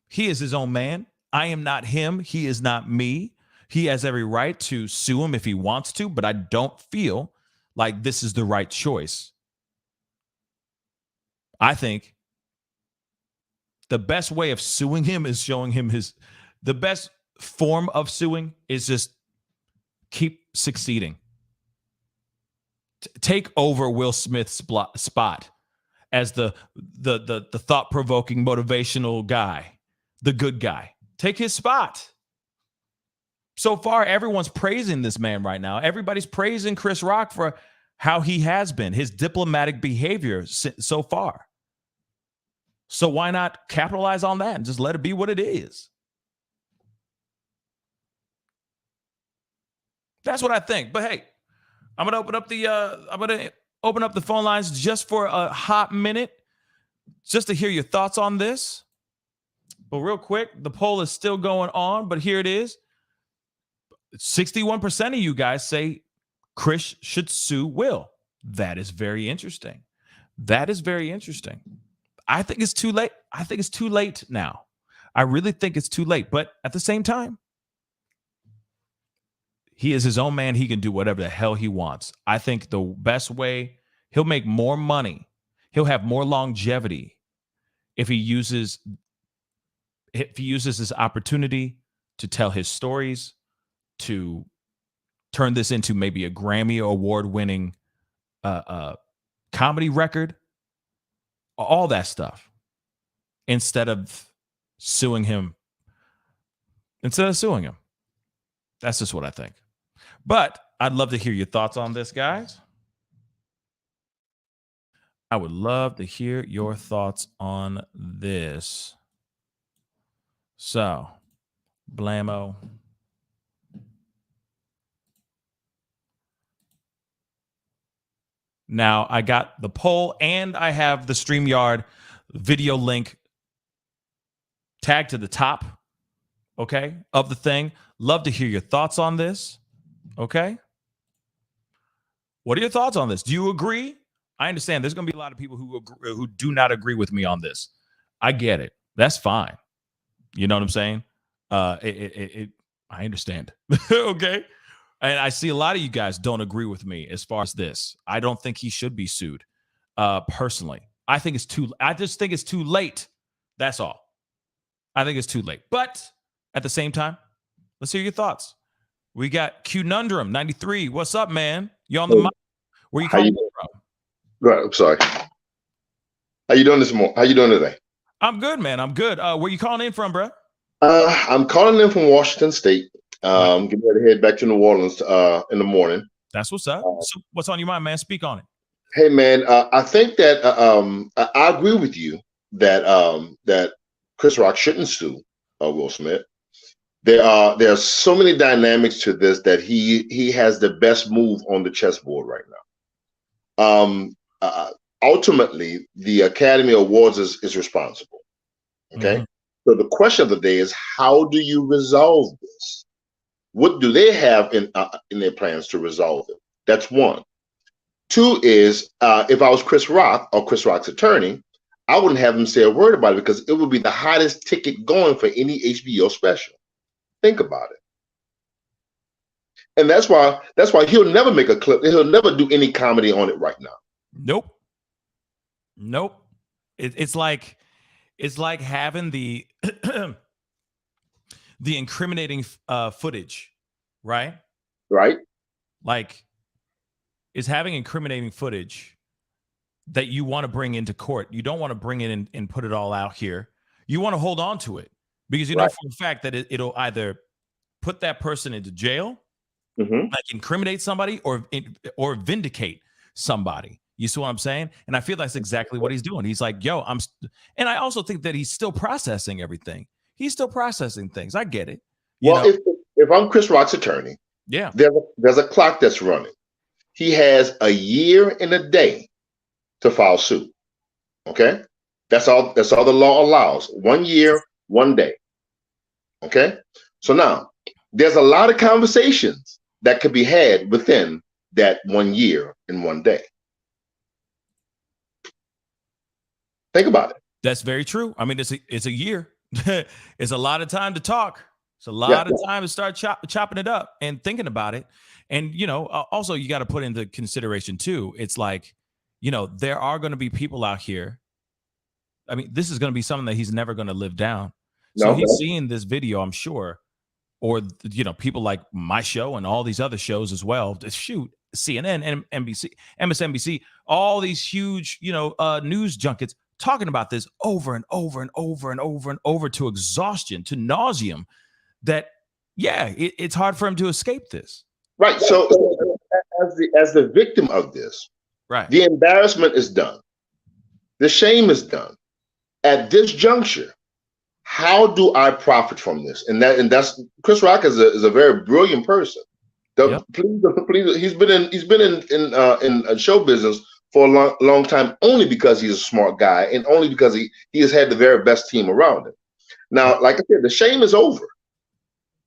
he is his own man. I am not him. He is not me. He has every right to sue him if he wants to, but I don't feel like this is the right choice. I think the best way of suing him is showing him the best form of suing is just keep succeeding. Take over Will Smith's spot as the thought-provoking motivational guy, the good guy. Take his spot. So far, everyone's praising this man right now. Everybody's praising Chris Rock for how he has been, his diplomatic behavior so far. So why not capitalize on that and just let it be what it is? That's what I think. But hey, I'm gonna open up the phone lines just for a hot minute, just to hear your thoughts on this. But real quick, the poll is still going on, but here it is. 61% of you guys say Chris should sue Will. That is very interesting. That is very interesting. I think it's too late. I think it's too late now. I really think it's too late. But at the same time, he is his own man. He can do whatever the hell he wants. I think the best way, he'll make more money. He'll have more longevity if he uses this opportunity to tell his stories, to turn this into maybe a Grammy award-winning comedy record, all that stuff, instead of suing him. That's just what I think. But I'd love to hear your thoughts on this, guys. I would love to hear your thoughts on this. So, blammo. Now I got the poll and I have the StreamYard video link tagged to the top, okay, of the thing. Love to hear your thoughts on this, okay? What are your thoughts on this? Do you agree? I understand there's going to be a lot of people who do not agree with me on this. I get it. That's fine. You know what I'm saying? I understand. Okay. And I see a lot of you guys don't agree with me as far as this. I don't think he should be sued. Personally, I just think it's too late. That's all. I think it's too late. But at the same time, let's hear your thoughts. We got Conundrum 93. What's up, man? You on the mic? Where you calling from? Right. I'm sorry. How you doing this morning? How you doing today? I'm good, man. I'm good. Where you calling in from, bro? I'm calling in from Washington State. Getting ready to head back to New Orleans in the morning. That's what's up. So what's on your mind, man? Speak on it. Hey, man. I think that I agree with you that that Chris Rock shouldn't sue Will Smith. There are so many dynamics to this that he has the best move on the chessboard right now. Ultimately, the Academy Awards is responsible. Okay. Mm-hmm. So the question of the day is, how do you resolve this? What do they have in their plans to resolve it? That's one. Two is, if I was Chris Rock or Chris Rock's attorney, I wouldn't have him say a word about it because it would be the hottest ticket going for any HBO special. Think about it. And that's why he'll never make a clip. He'll never do any comedy on it right now. Nope. It's like having the the incriminating footage, right? Right. Like, is having incriminating footage that you want to bring into court. You don't want to bring it in and put it all out here. You want to hold on to it because you know for a fact that it'll either put that person into jail, like incriminate somebody, or vindicate somebody. You see what I'm saying? And I feel that's exactly what he's doing. He's like, yo, and I also think that he's still processing everything. He's still processing things. I get it. If I'm Chris Rock's attorney, there's a clock that's running. He has a year and a day to file suit. Okay, that's all the law allows. 1 year, 1 day. Okay, so now there's a lot of conversations that could be had within that 1 year and 1 day. Think about it. That's very true. I mean, it's a year. It's a lot of time to talk. It's a lot of time to start chopping it up and thinking about it. And, also you got to put into consideration too. It's like, there are going to be people out here. I mean, this is going to be something that he's never going to live down. So he's seeing this video, I'm sure, or, people like my show and all these other shows as well. Shoot, CNN, NBC, MSNBC, all these huge, news junkets talking about this over and over and over and over and over to exhaustion, to nauseum, that, it's hard for him to escape this. Right. So as the victim of this, right, the embarrassment is done. The shame is done. At this juncture, how do I profit from this? And that's Chris Rock is a very brilliant person. Please, he's been in show business for a long time, only because he's a smart guy and only because he has had the very best team around him. Now, like I said, the shame is over.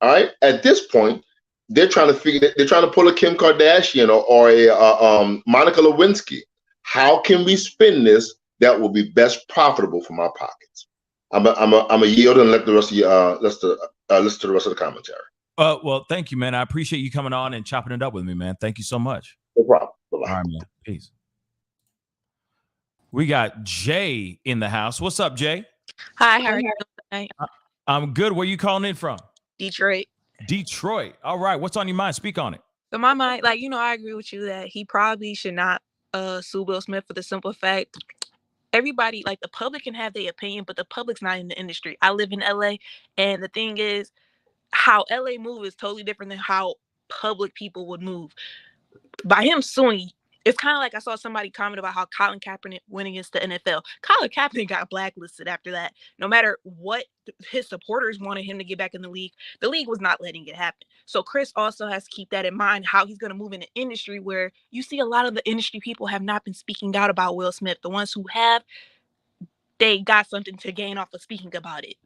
All right. At this point, they're trying to pull a Kim Kardashian or a Monica Lewinsky. How can we spin this that will be best profitable for my pockets? I'm a yield and let the rest of you listen to the rest of the commentary. Well, thank you, man. I appreciate you coming on and chopping it up with me, man. Thank you so much. No problem. Bye-bye. All right, man. Peace. We got Jay in the house. What's up, Jay? Hi, how are you doing tonight? I'm good. Where you calling in from? Detroit. All right. What's on your mind? Speak on it. So my mind, I agree with you that he probably should not sue Will Smith for the simple fact everybody, the public can have their opinion, but the public's not in the industry. I live in LA, and the thing is, how LA move is totally different than how public people would move. By him suing, it's kind of like I saw somebody comment about how Colin Kaepernick went against the NFL. Colin Kaepernick got blacklisted after that. No matter what his supporters wanted him to get back in the league was not letting it happen. So Chris also has to keep that in mind, how he's going to move in an industry where you see a lot of the industry people have not been speaking out about Will Smith. The ones who have, they got something to gain off of speaking about it.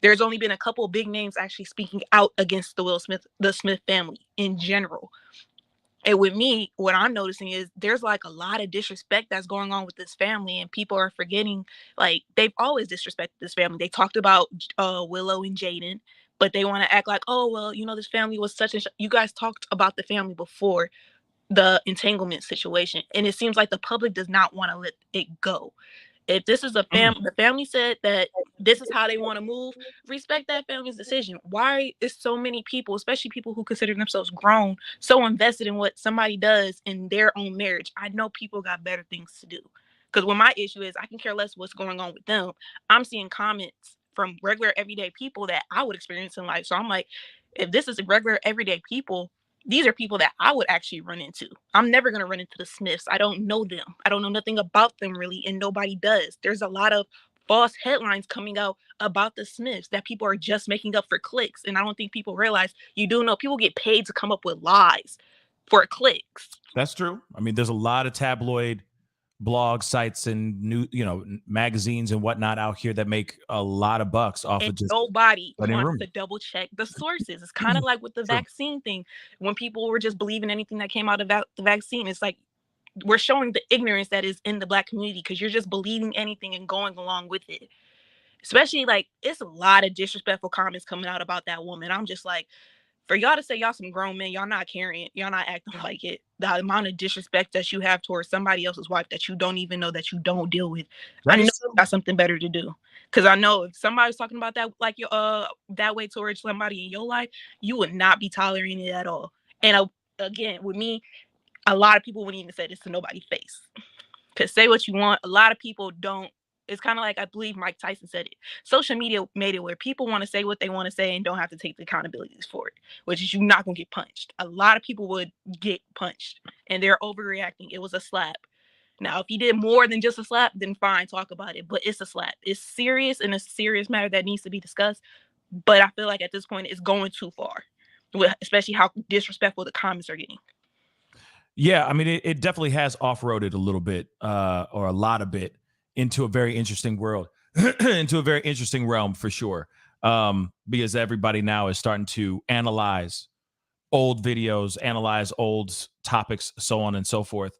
There's only been a couple of big names actually speaking out against the Smith family in general. And with me, what I'm noticing is there's like a lot of disrespect that's going on with this family, and people are forgetting, like, they've always disrespected this family. They talked about Willow and Jaden, but they want to act like, oh, well, this family was such and you guys talked about the family before the entanglement situation. And it seems like the public does not want to let it go. If this is the family said that this is how they want to move, respect that family's decision. Why is so many people, especially people who consider themselves grown, so invested in what somebody does in their own marriage? I know people got better things to do. Because when my issue is, I can care less what's going on with them. I'm seeing comments from regular everyday people that I would experience in life. So I'm like, if this is regular everyday people, these are people that I would actually run into. I'm never going to run into the Smiths. I don't know them. I don't know nothing about them really, and nobody does. There's a lot of false headlines coming out about the Smiths that people are just making up for clicks, and I don't think people realize, you do know people get paid to come up with lies for clicks. That's true. I mean, there's a lot of tabloid blog sites and new, magazines and whatnot out here that make a lot of bucks off of just nobody wants to double check the sources. It's kind of like with the vaccine thing. When people were just believing anything that came out of the vaccine, it's like we're showing the ignorance that is in the Black community because you're just believing anything and going along with it. Especially, like, it's a lot of disrespectful comments coming out about that woman. I'm just like, for y'all to say y'all some grown men, y'all not carrying it, y'all not acting like it. The amount of disrespect that you have towards somebody else's wife that you don't even know, that you don't deal with. I know you got something better to do. Because I know if somebody's talking about that, like, that way towards somebody in your life, you would not be tolerating it at all. And again, with me, a lot of people wouldn't even say this to nobody's face. Because say what you want, a lot of people don't. It's kind of like, I believe Mike Tyson said it. Social media made it where people want to say what they want to say and don't have to take the accountabilities for it, which is you're not going to get punched. A lot of people would get punched and they're overreacting. It was a slap. Now, if he did more than just a slap, then fine, talk about it. But it's a slap. It's serious and a serious matter that needs to be discussed. But I feel like at this point, it's going too far, especially how disrespectful the comments are getting. Yeah, I mean, it definitely has off-roaded a little bit or a lot of bit into a very interesting world, into a very interesting realm for sure. Because everybody now is starting to analyze old videos, analyze old topics, so on and so forth,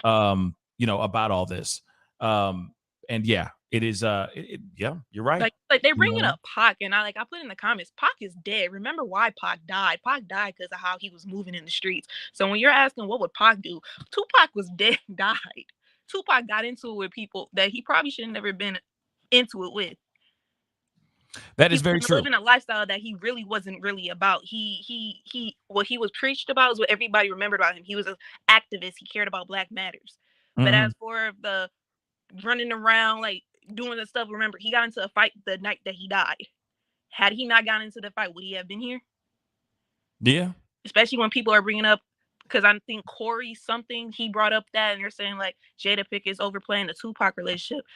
about all this. And yeah, it is. Yeah, you're right. Like they're bringing up Pac, and I put in the comments, Pac is dead. Remember why Pac died? Pac died because of how he was moving in the streets. So when you're asking what would Pac do, Tupac was dead, died. Tupac got into it with people that he probably should have never been into it with. That is very true. Living a lifestyle that he really wasn't really about. He what he was preached about is what everybody remembered about him. He was an activist. He cared about Black matters. Mm-hmm. But as for the running around, like, doing the stuff, remember, he got into a fight the night that he died. Had he not gotten into the fight, would he have been here? Yeah. Especially when people are bringing up, because I think Corey something, he brought up that, and they're saying, like, Jada Pinkett is overplaying the Tupac relationship.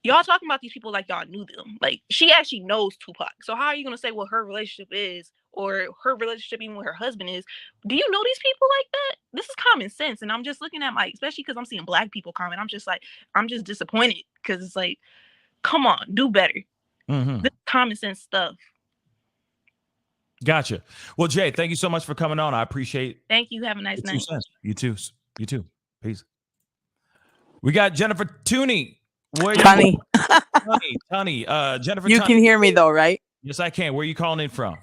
Y'all talking about these people like y'all knew them. Like, she actually knows Tupac. So how are you going to say what her relationship is, or her relationship even with her husband is? Do you know these people like that? This is common sense. And I'm just looking at especially because I'm seeing Black people comment. I'm just disappointed because it's like, come on, do better. Mm-hmm. This is common sense stuff. Gotcha. Well, Jay, thank you so much for coming on. I appreciate. Thank you. Have a nice night. You too. You too. Peace. We got Jennifer Tooney. Tunny. Jennifer. You can hear me though, right? Yes, I can. Where are you calling in from?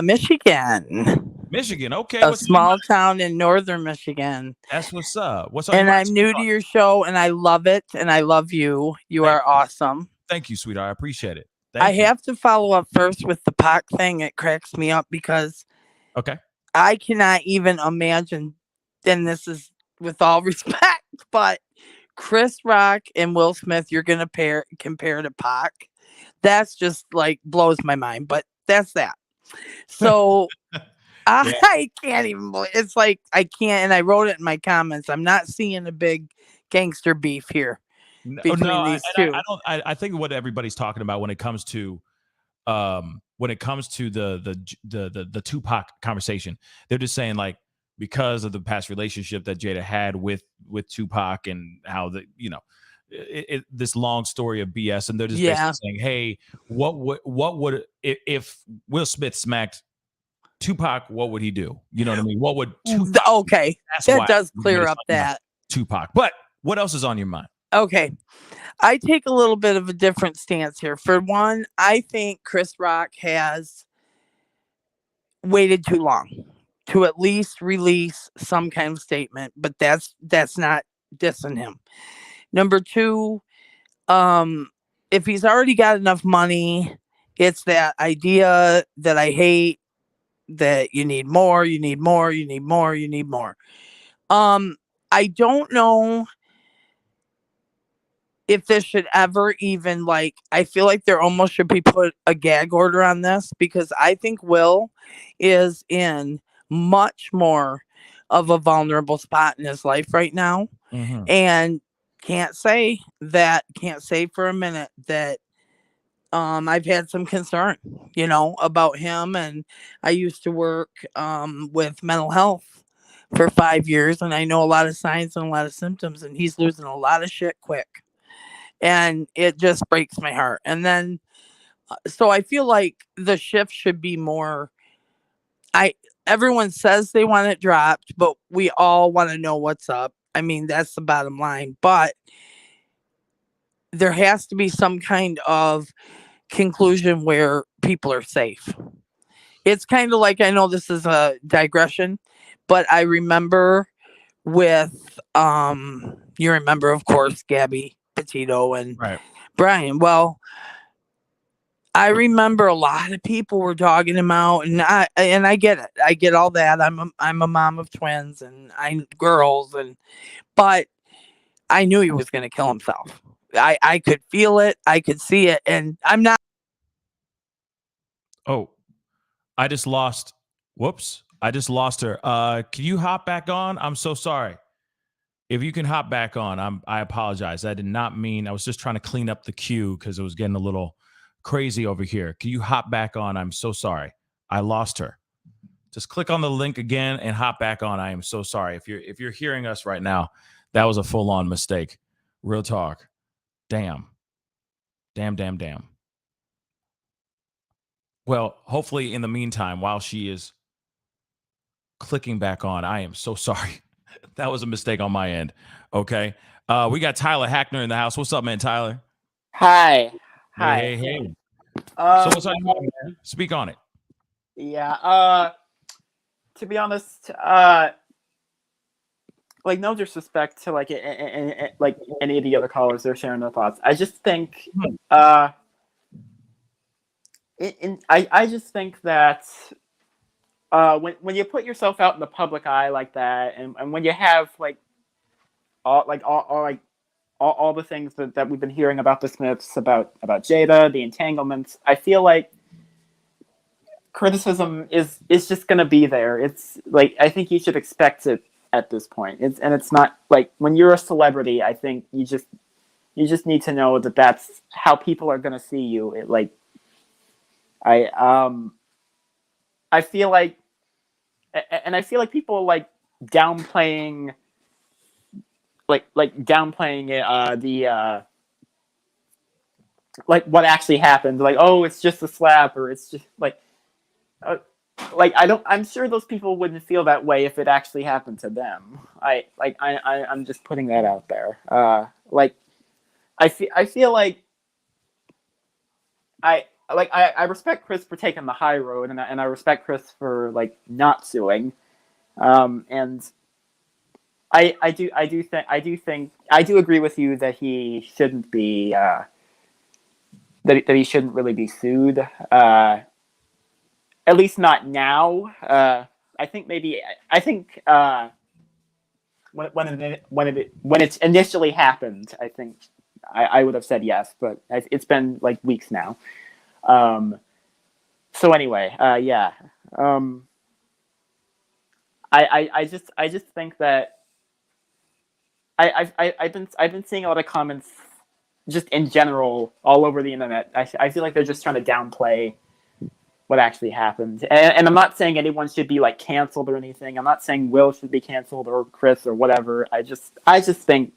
Michigan. Michigan. Okay. A small town in northern Michigan. That's what's up. What's up? And I'm new to your show, and I love it, and I love you. You are awesome. Thank you, sweetheart. I appreciate it. I have to follow up first with the Pac thing. It cracks me up because I cannot even imagine, and this is with all respect, but Chris Rock and Will Smith, you're going to compare to Pac. That's just like blows my mind, but that's that. So I can't even believe it's like I can't, and I wrote it in my comments. I'm not seeing a big gangster beef here between these two. I don't. I think what everybody's talking about when it comes to the Tupac conversation, they're just saying like because of the past relationship that Jada had with Tupac and how this long story of BS, and they're just basically saying, hey, what would if Will Smith smacked Tupac, what would he do? You know what I mean? What would Tupac okay, that does clear up that Tupac. But what else is on your mind? Okay, I take a little bit of a different stance here. For one, I think Chris Rock has waited too long to at least release some kind of statement, but that's not dissing him. Number two, if he's already got enough money, it's that idea that I hate, that you need more, you need more, you need more, you need more. I don't know if this should ever even I feel like there almost should be put a gag order on this, because I think Will is in much more of a vulnerable spot in his life right now. Mm-hmm. And can't say for a minute that I've had some concern, about him. And I used to work with mental health for 5 years, and I know a lot of signs and a lot of symptoms, and he's losing a lot of shit quick. And it just breaks my heart. And then, so I feel like the shift should be more, everyone says they want it dropped, but we all want to know what's up. I mean, that's the bottom line. But there has to be some kind of conclusion where people are safe. It's kind of like, I know this is a digression, but I remember with, you remember, of course, Gabby Petito and Brian. Well, I remember a lot of people were dogging him out, and I get it. I get all that. I'm a mom of twins and girls, but I knew he was going to kill himself. I could feel it. I could see it, and I'm not. Oh, I just lost. Whoops. I just lost her. Can you hop back on? I'm so sorry. If you can hop back on, I apologize. I did not mean, I was just trying to clean up the queue because it was getting a little crazy over here. Can you hop back on? I'm so sorry. I lost her. Just click on the link again and hop back on. I am so sorry. If you're hearing us right now, that was a full-on mistake. Real talk. Damn. Well, hopefully in the meantime, while she is clicking back on, I am so sorry. That was a mistake on my end. Okay. We got Tyler Hackner in the house. What's up, man, Tyler? Hi. Hey. So what's on your mind, man? Speak on it. Yeah. To be honest, no disrespect to any of the other callers, they're sharing their thoughts. I just think, I just think that when you put yourself out in the public eye like that, and when you have all the things that we've been hearing about the Smiths, about Jada, the entanglements, I feel like criticism is just going to be there. It's I think you should expect it at this point. It's not when you're a celebrity, I think you just need to know that that's how people are going to see you. I feel like, and I feel like people downplaying downplaying it, the what actually happened. Oh, it's just a slap, or it's just I'm sure those people wouldn't feel that way if it actually happened to them. I'm just putting that out there. I feel like I respect Chris for taking the high road, and I respect Chris for not suing, and I do agree with you that he shouldn't be that he shouldn't really be sued, at least not now. I think when it initially happened, I think I would have said yes, but it's been weeks now. So anyway, yeah. I just think that I've been seeing a lot of comments just in general all over the internet. I feel like they're just trying to downplay what actually happened. And I'm not saying anyone should be like canceled or anything. I'm not saying Will should be canceled or Chris or whatever. I just think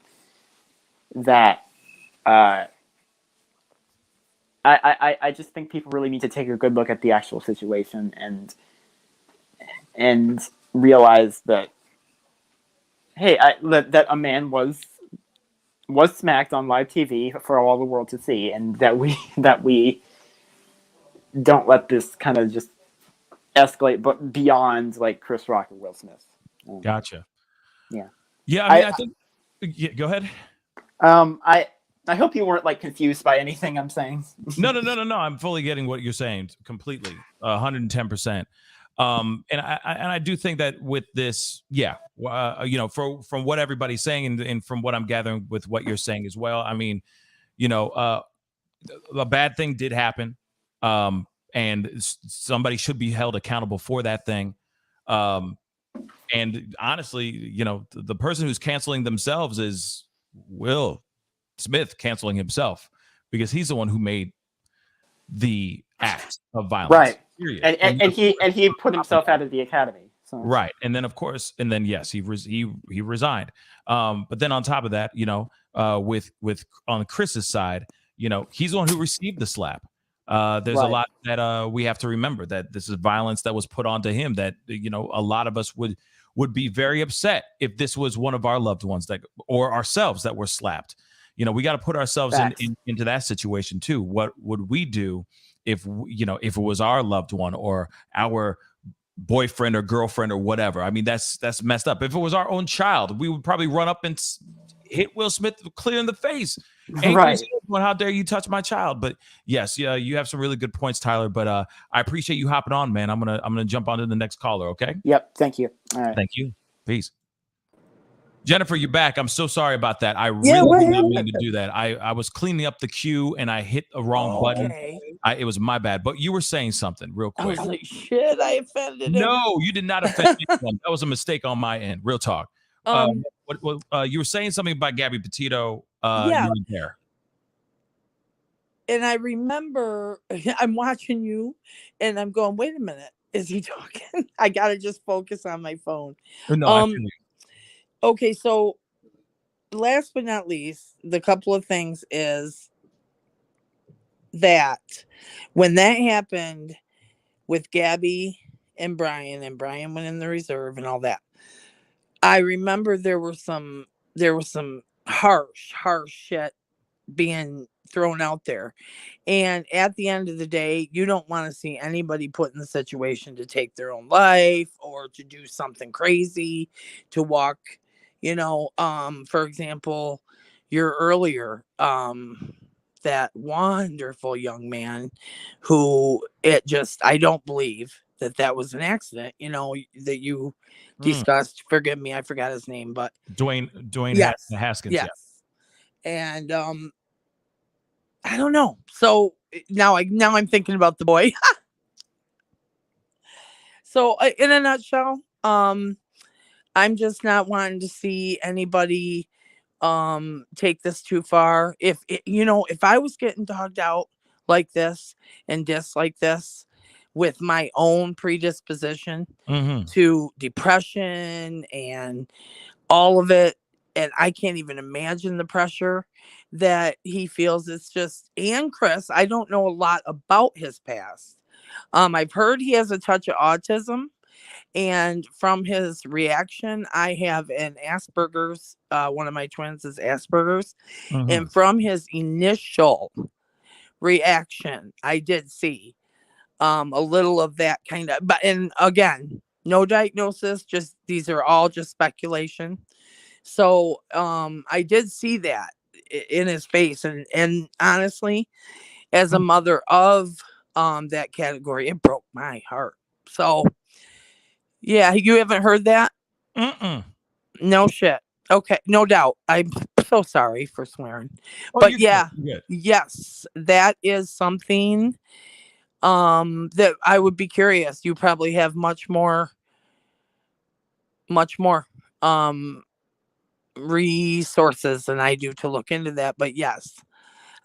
that I just think people really need to take a good look at the actual situation and realize that, hey, that a man was smacked on live TV for all the world to see, and that we don't let this kind of just escalate, but beyond like Chris Rock or Will Smith. Gotcha. Yeah. Yeah. I mean, I think. Yeah, go ahead. I hope you weren't like confused by anything I'm saying. No. I'm fully getting what you're saying completely, 110%. And I do think that with this, from what everybody's saying and from what I'm gathering with what you're saying as well, I mean, a bad thing did happen, and somebody should be held accountable for that thing. And honestly, the person who's canceling themselves is Will Smith canceling himself, because he's the one who made the act of violence. Right. Period. And he put himself out of the academy. So. Right. And then, of course, yes, he resigned. But then on top of that, with on Chris's side, he's the one who received the slap. There's a lot that we have to remember, that this is violence that was put onto him, that, a lot of us would be very upset if this was one of our loved ones or ourselves that were slapped. We got to put ourselves into that situation too. What would we do if it was our loved one or our boyfriend or girlfriend or whatever? I mean, that's messed up. If it was our own child, we would probably run up and hit Will Smith clear in the face. Right. How dare you touch my child? But yes, yeah, you have some really good points, Tyler. But I appreciate you hopping on, man. I'm gonna jump on to the next caller. Okay. Yep. Thank you. All right. Thank you. Peace. Jennifer, you're back. I'm so sorry about that. I really did not mean to do that. I was cleaning up the queue and I hit a wrong button. It was my bad. But you were saying something real quick. I was like, shit, I offended him. No, you did not offend anyone. That was a mistake on my end. Real talk. You were saying something about Gabby Petito. Yeah. There. And I remember I'm watching you and I'm going, wait a minute. Is he talking? I got to just focus on my phone. No, okay, so last but not least, the couple of things is that when that happened with Gabby and Brian went in the reserve and all that, I remember there was some harsh shit being thrown out there. And at the end of the day, you don't want to see anybody put in the situation to take their own life or to do something crazy, to walk, for example, your earlier, that wonderful young man who I don't believe that was an accident, that you discussed. Forgive me, I forgot his name, but Dwayne yes, Haskins. Yes. Yeah. And I don't know. So now I'm thinking about the boy. So in a nutshell, I'm just not wanting to see anybody take this too far. If I was getting dogged out like this and dissed like this with my own predisposition to depression and all of it, and I can't even imagine the pressure that he feels. It's just, and Chris, I don't know a lot about his past. I've heard he has a touch of autism, and from his reaction, I have an Asperger's. One of my twins is Asperger's, and from his initial reaction, I did see a little of that kind of. But and again, no diagnosis. Just these are all just speculation. So I did see that in his face, and honestly, as a mother of that category, it broke my heart. So yeah, you haven't heard that? No shit. Okay, no doubt. I'm so sorry for swearing. But yeah, yes, that is something that I would be curious. You probably have much more much more resources than I do to look into that. But yes,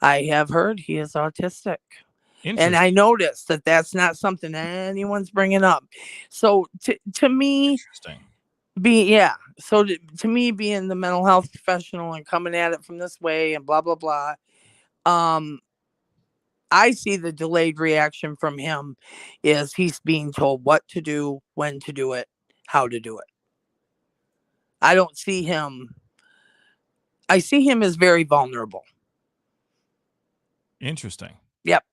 I have heard he is autistic. And I noticed that that's not something anyone's bringing up. So to me, to me, being the mental health professional and coming at it from this way and blah blah blah, I see the delayed reaction from him is he's being told what to do, when to do it, how to do it. I don't see him. I see him as very vulnerable. Interesting. Yep.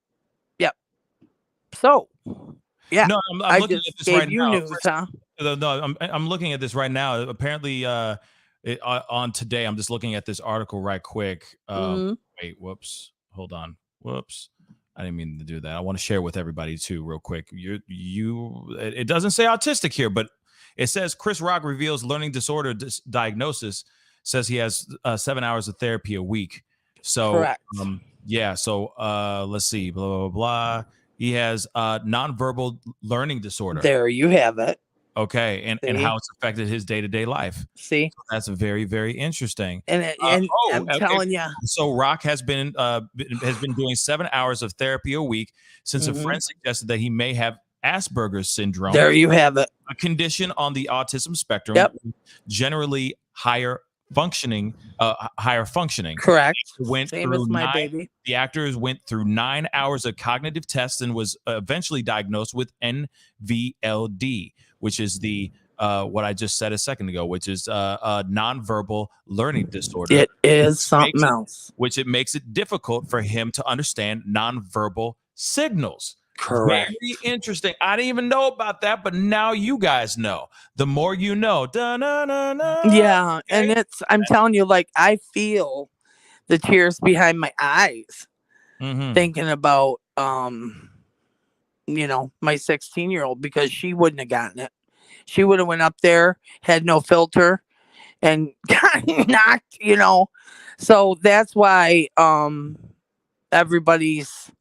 So, yeah. No, I'm looking at this right now. News, huh? No, I'm looking at this right now. Apparently, on today, I'm just looking at this article right quick. Wait, whoops, hold on, whoops. I didn't mean to do that. I want to share with everybody too, real quick. It doesn't say autistic here, but it says Chris Rock reveals learning disorder diagnosis. Says he has 7 hours of therapy a week. So, correct. Yeah. So, let's see. Blah blah blah. He has nonverbal learning disorder. There you have it. Okay, and how it's affected his day-to-day life. See, so that's very, very interesting. And I'm telling you. So Rock has been doing 7 hours of therapy a week since a friend suggested that he may have Asperger's syndrome. There you have it. A condition on the autism spectrum. Yep. Generally higher functioning. Correct. Same as my baby. The actors went through 9 hours of cognitive tests and was eventually diagnosed with NVLD, which is the what I just said a second ago, which is a nonverbal learning disorder. It is something else. Which it makes it difficult for him to understand nonverbal signals. Correct. Very interesting. I didn't even know about that, but now you guys know. The more you know. Yeah, and I'm telling you, like, I feel the tears behind my eyes thinking about my 16-year-old, because she wouldn't have gotten it. She would have went up there, had no filter, and got knocked, So that's why everybody's,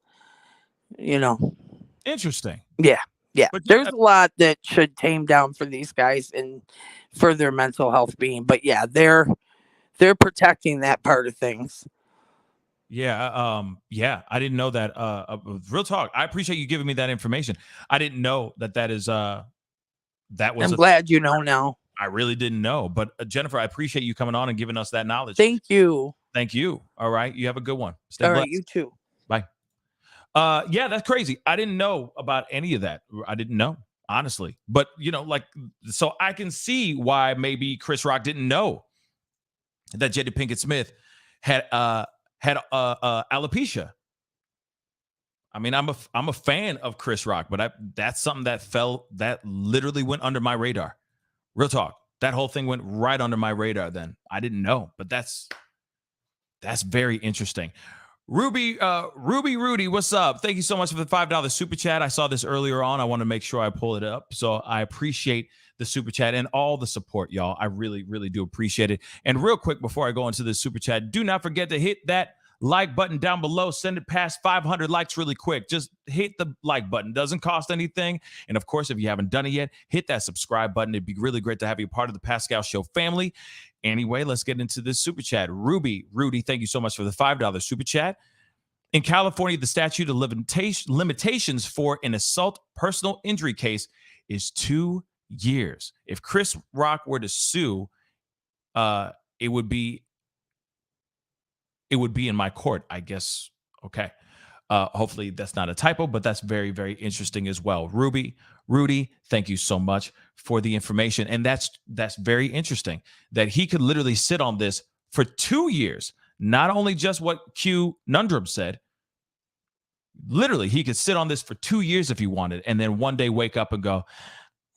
Interesting. Yeah. But there's a lot that should tame down for these guys and for their mental health being. But yeah, they're protecting that part of things. Yeah, I didn't know that. Real talk. I appreciate you giving me that information. I didn't know that is that was. I'm glad you know now. I really didn't know, but Jennifer, I appreciate you coming on and giving us that knowledge. Thank you. Thank you. All right, you have a good one. Stay All blessed. right, you too. Bye. Yeah, that's crazy. I didn't know about any of that. I didn't know, honestly. But so I can see why maybe Chris Rock didn't know that Jada Pinkett Smith had alopecia. I mean, I'm a fan of Chris Rock, but that's something that literally went under my radar. Real talk. That whole thing went right under my radar then. I didn't know, but that's very interesting. Rudy, what's up? Thank you so much for the $5 super chat. I saw this earlier on. I want to make sure I pull it up. So I appreciate the super chat and all the support, y'all. I really, really do appreciate it. And real quick, before I go into the super chat, do not forget to hit that like button down below. Send it past 500 likes really quick. Just hit the like button. Doesn't cost anything. And of course, if you haven't done it yet, hit that subscribe button. It'd be really great to have you part of the Pascal Show family. Anyway, let's get into this super chat. Rudy, thank you so much for the $5 super chat. In California, the statute of limitations for an assault personal injury case is 2 years. If Chris Rock were to sue, it would be in my court, I guess. Okay. Hopefully that's not a typo, but that's very, very interesting as well. Rudy, thank you so much for the information. And that's very interesting that he could literally sit on this for 2 years. Not only just what Q Nundrum said, literally he could sit on this for 2 years if he wanted, and then one day wake up and go,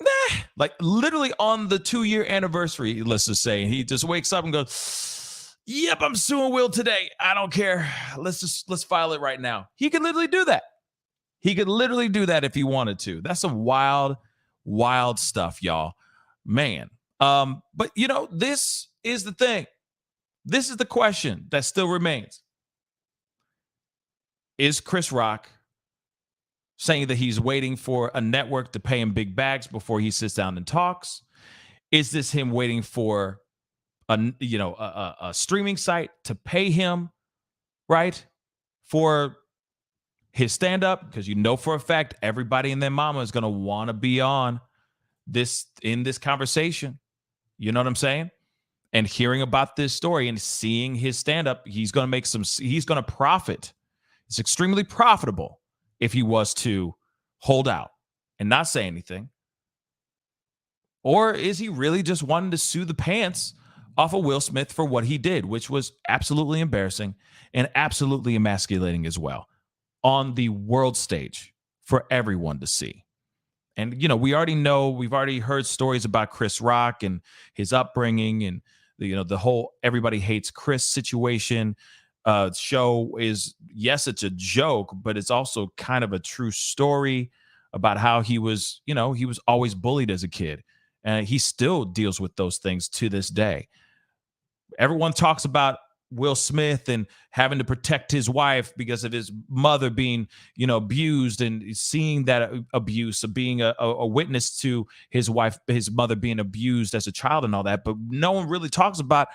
nah, like literally on the 2-year anniversary, let's just say, he just wakes up and goes, yep, I'm suing Will today. I don't care. Let's file it right now. He could literally do that. He could literally do that if he wanted to. That's some wild, wild stuff, y'all. Man. But this is the thing. This is the question that still remains. Is Chris Rock saying that he's waiting for a network to pay him big bags before he sits down and talks? Is this him waiting for a streaming site to pay him, right, for his stand-up? Because for a fact everybody and their mama is going to want to be on this conversation. You know what I'm saying? And hearing about this story and seeing his stand-up, he's going to profit. It's extremely profitable if he was to hold out and not say anything. Or is he really just wanting to sue the pants off of Will Smith for what he did, which was absolutely embarrassing and absolutely emasculating as well on the world stage for everyone to see? And, we already know, we've already heard stories about Chris Rock and his upbringing and, the whole everybody hates Chris situation. Show is, yes, it's a joke, but it's also kind of a true story about how he was always bullied as a kid. And he still deals with those things to this day. Everyone talks about Will Smith and having to protect his wife because of his mother being, abused, and seeing that abuse of being a witness to his mother being abused as a child and all that. But no one really talks about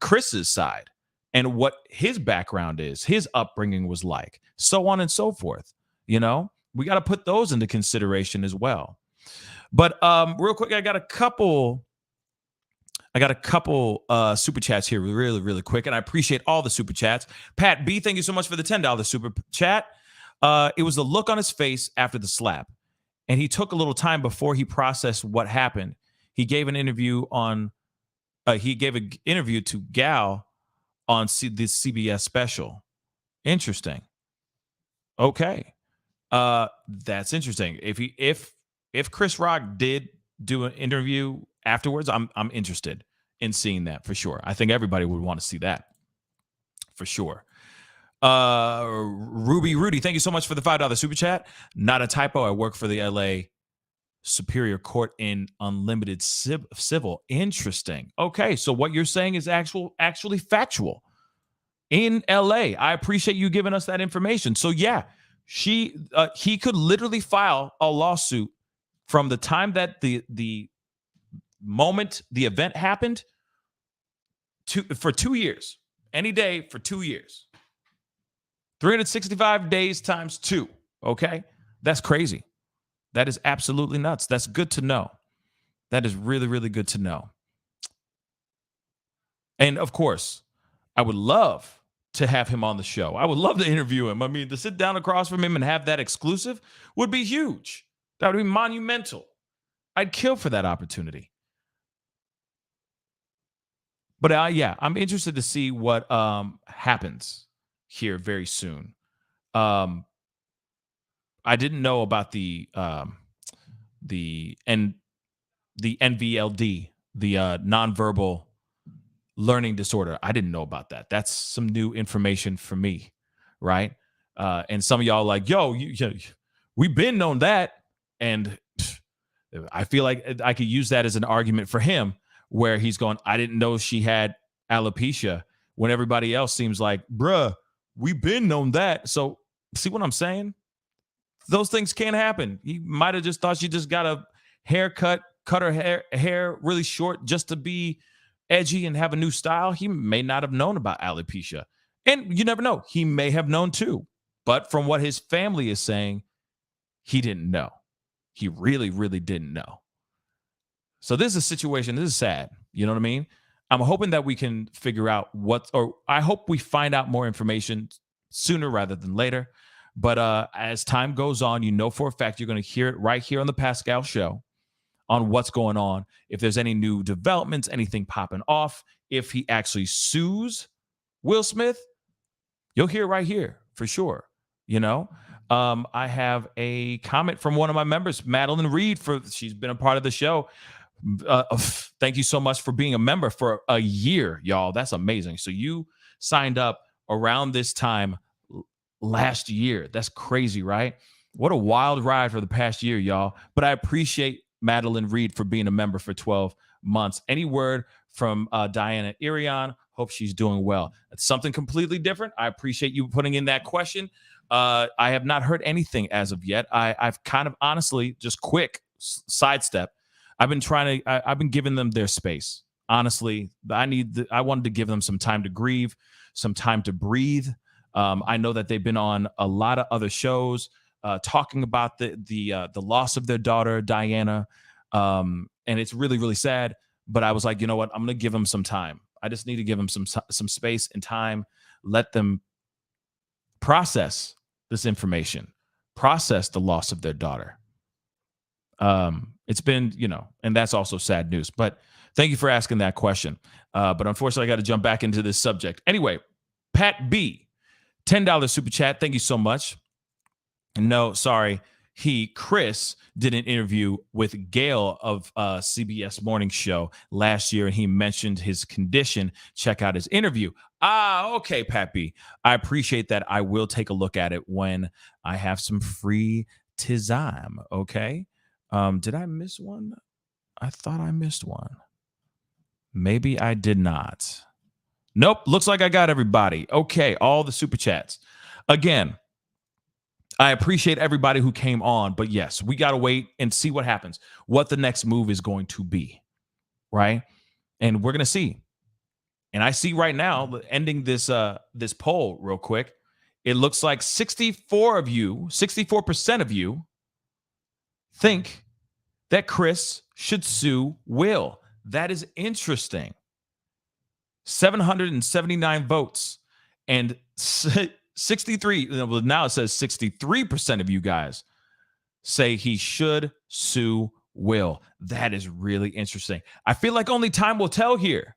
Chris's side and what his background is, his upbringing was like, so on and so forth. We got to put those into consideration as well. But real quick, I got a couple super chats here really, really quick, and I appreciate all the super chats. Pat B, thank you so much for the $10 super chat. It was the look on his face after the slap, and he took a little time before he processed what happened. He gave an interview to Gal on the CBS special. Interesting. Okay, that's interesting. If Chris Rock did do an interview afterwards, I'm interested in seeing that for sure. I think everybody would want to see that for sure. Rudy, thank you so much for the $5 super chat. Not a typo. I work for the LA Superior Court in unlimited civil. Interesting. Okay, so what you're saying is actually factual in LA. I appreciate you giving us that information. So yeah, he could literally file a lawsuit from the time that the moment the event happened for 2 years, any day for 2 years, 365 days times 2. Okay. That's crazy. That is absolutely nuts. That's good to know. That is really, really good to know. And of course, I would love to have him on the show. I would love to interview him. I mean, to sit down across from him and have that exclusive would be huge. That would be monumental. I'd kill for that opportunity. But I'm interested to see what happens here very soon. I didn't know about the NVLD, the nonverbal learning disorder. I didn't know about that. That's some new information for me, right? And some of y'all like, yo, we've been known that, and I feel like I could use that as an argument for him, where he's going, I didn't know she had alopecia, when everybody else seems like, bruh, we've been known that. So see what I'm saying? Those things can't happen. He might have just thought she just got a haircut, cut her hair really short just to be edgy and have a new style. He may not have known about alopecia. And you never know. He may have known too. But from what his family is saying, he didn't know. He really, really didn't know. So this is a situation. This is sad. You know what I mean? I'm hoping that we can figure out I hope we find out more information sooner rather than later. But as time goes on, for a fact, you're going to hear it right here on the Pascal Show on what's going on. If there's any new developments, anything popping off, if he actually sues Will Smith, you'll hear it right here for sure. I have a comment from one of my members, Madeline Reed, she's been a part of the show. Thank you so much for being a member for a year, y'all. That's amazing. So you signed up around this time last year. That's crazy, right? What a wild ride for the past year, y'all. But I appreciate Madeline Reed for being a member for 12 months. Any word from Diana Irion? Hope she's doing well. It's something completely different. I appreciate you putting in that question. I have not heard anything as of yet. I've kind of honestly, just quick sidestep. I've been giving them their space. Honestly, I wanted to give them some time to grieve, some time to breathe. I know that they've been on a lot of other shows talking about the loss of their daughter, Diana. And it's really, really sad. But I was like, you know what? I'm going to give them some time. I just need to give them some space and time. Let them process this information, process the loss of their daughter. It's been, and that's also sad news. But thank you for asking that question. But unfortunately, I got to jump back into this subject. Anyway, Pat B, $10 super chat. Thank you so much. No, sorry. Chris did an interview with Gail of CBS Morning Show last year, and he mentioned his condition. Check out his interview. Okay, Pat B. I appreciate that. I will take a look at it when I have some free time. Okay. Did I miss one? I thought I missed one. Maybe I did not. Nope. Looks like I got everybody. Okay. All the super chats. Again, I appreciate everybody who came on, but yes, we got to wait and see what happens, what the next move is going to be, right? And we're going to see. And I see right now, ending this poll real quick, it looks like 64% of you think that Chris should sue Will. That is interesting. 779 votes and 63. Now it says 63% of you guys say he should sue Will. That is really interesting. I feel like only time will tell here.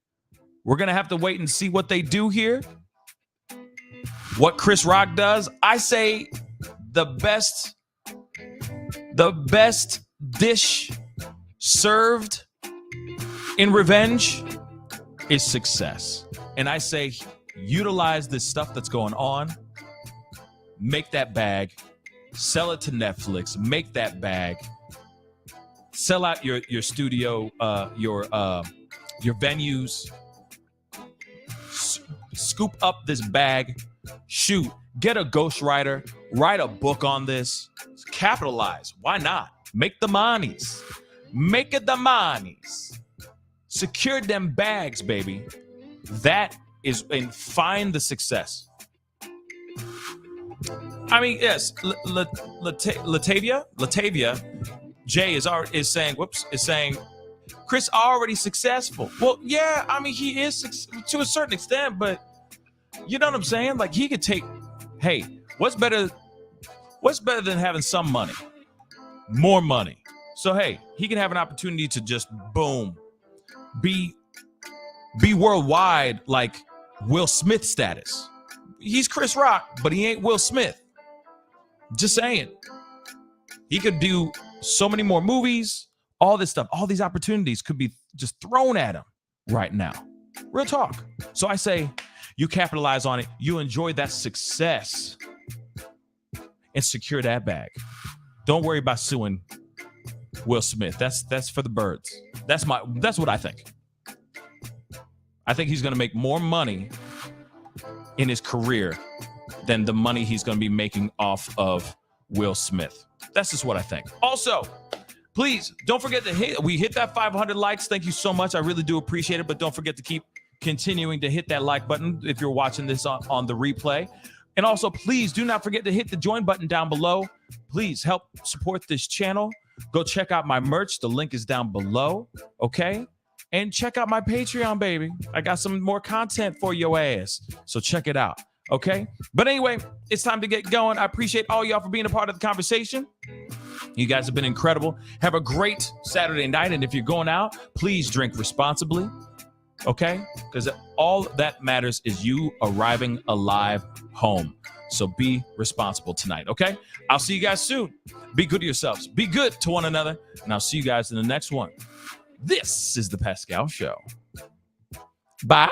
We're going to have to wait and see what they do here. What Chris Rock does. I say the best dish served in revenge is success. And I say utilize this stuff that's going on. Make that bag. Sell it to Netflix. Make that bag. Sell out your studio, your venues. Scoop up this bag. Shoot. Get a ghostwriter. Write a book on this. Capitalize. Why not? Make the monies. Make it the monies. Secure them bags, baby. That is, and find the success. I mean, yes, Latavia Jay is saying, Chris already successful. Well, yeah, I mean, he is to a certain extent, but you know what I'm saying? Like, he could take, hey, what's better than having some money? More money. So, hey, he can have an opportunity to just, boom, be worldwide, like Will Smith status. He's Chris Rock, but he ain't Will Smith. Just saying. He could do so many more movies, all this stuff, all these opportunities could be just thrown at him right now. Real talk. So I say you capitalize on it. You enjoy that success and secure that bag. Don't worry about suing Will Smith. That's for the birds. That's what I think. I think he's going to make more money in his career than the money he's going to be making off of Will Smith. That's just what I think. Also, please don't forget to hit that 500 likes. Thank you so much. I really do appreciate it. But don't forget to keep continuing to hit that like button if you're watching this on the replay. And also, please do not forget to hit the join button down below. Please help support this channel. Go check out my merch. The link is down below. Okay? And check out my Patreon, baby. I got some more content for your ass. So check it out. Okay? But anyway, it's time to get going. I appreciate all y'all for being a part of the conversation. You guys have been incredible. Have a great Saturday night. And if you're going out, please drink responsibly. Okay? Because all that matters is you arriving alive home. So be responsible tonight. Okay? I'll see you guys soon. Be good to yourselves. Be good to one another. And I'll see you guys in the next one. This is the Pascal Show. Bye.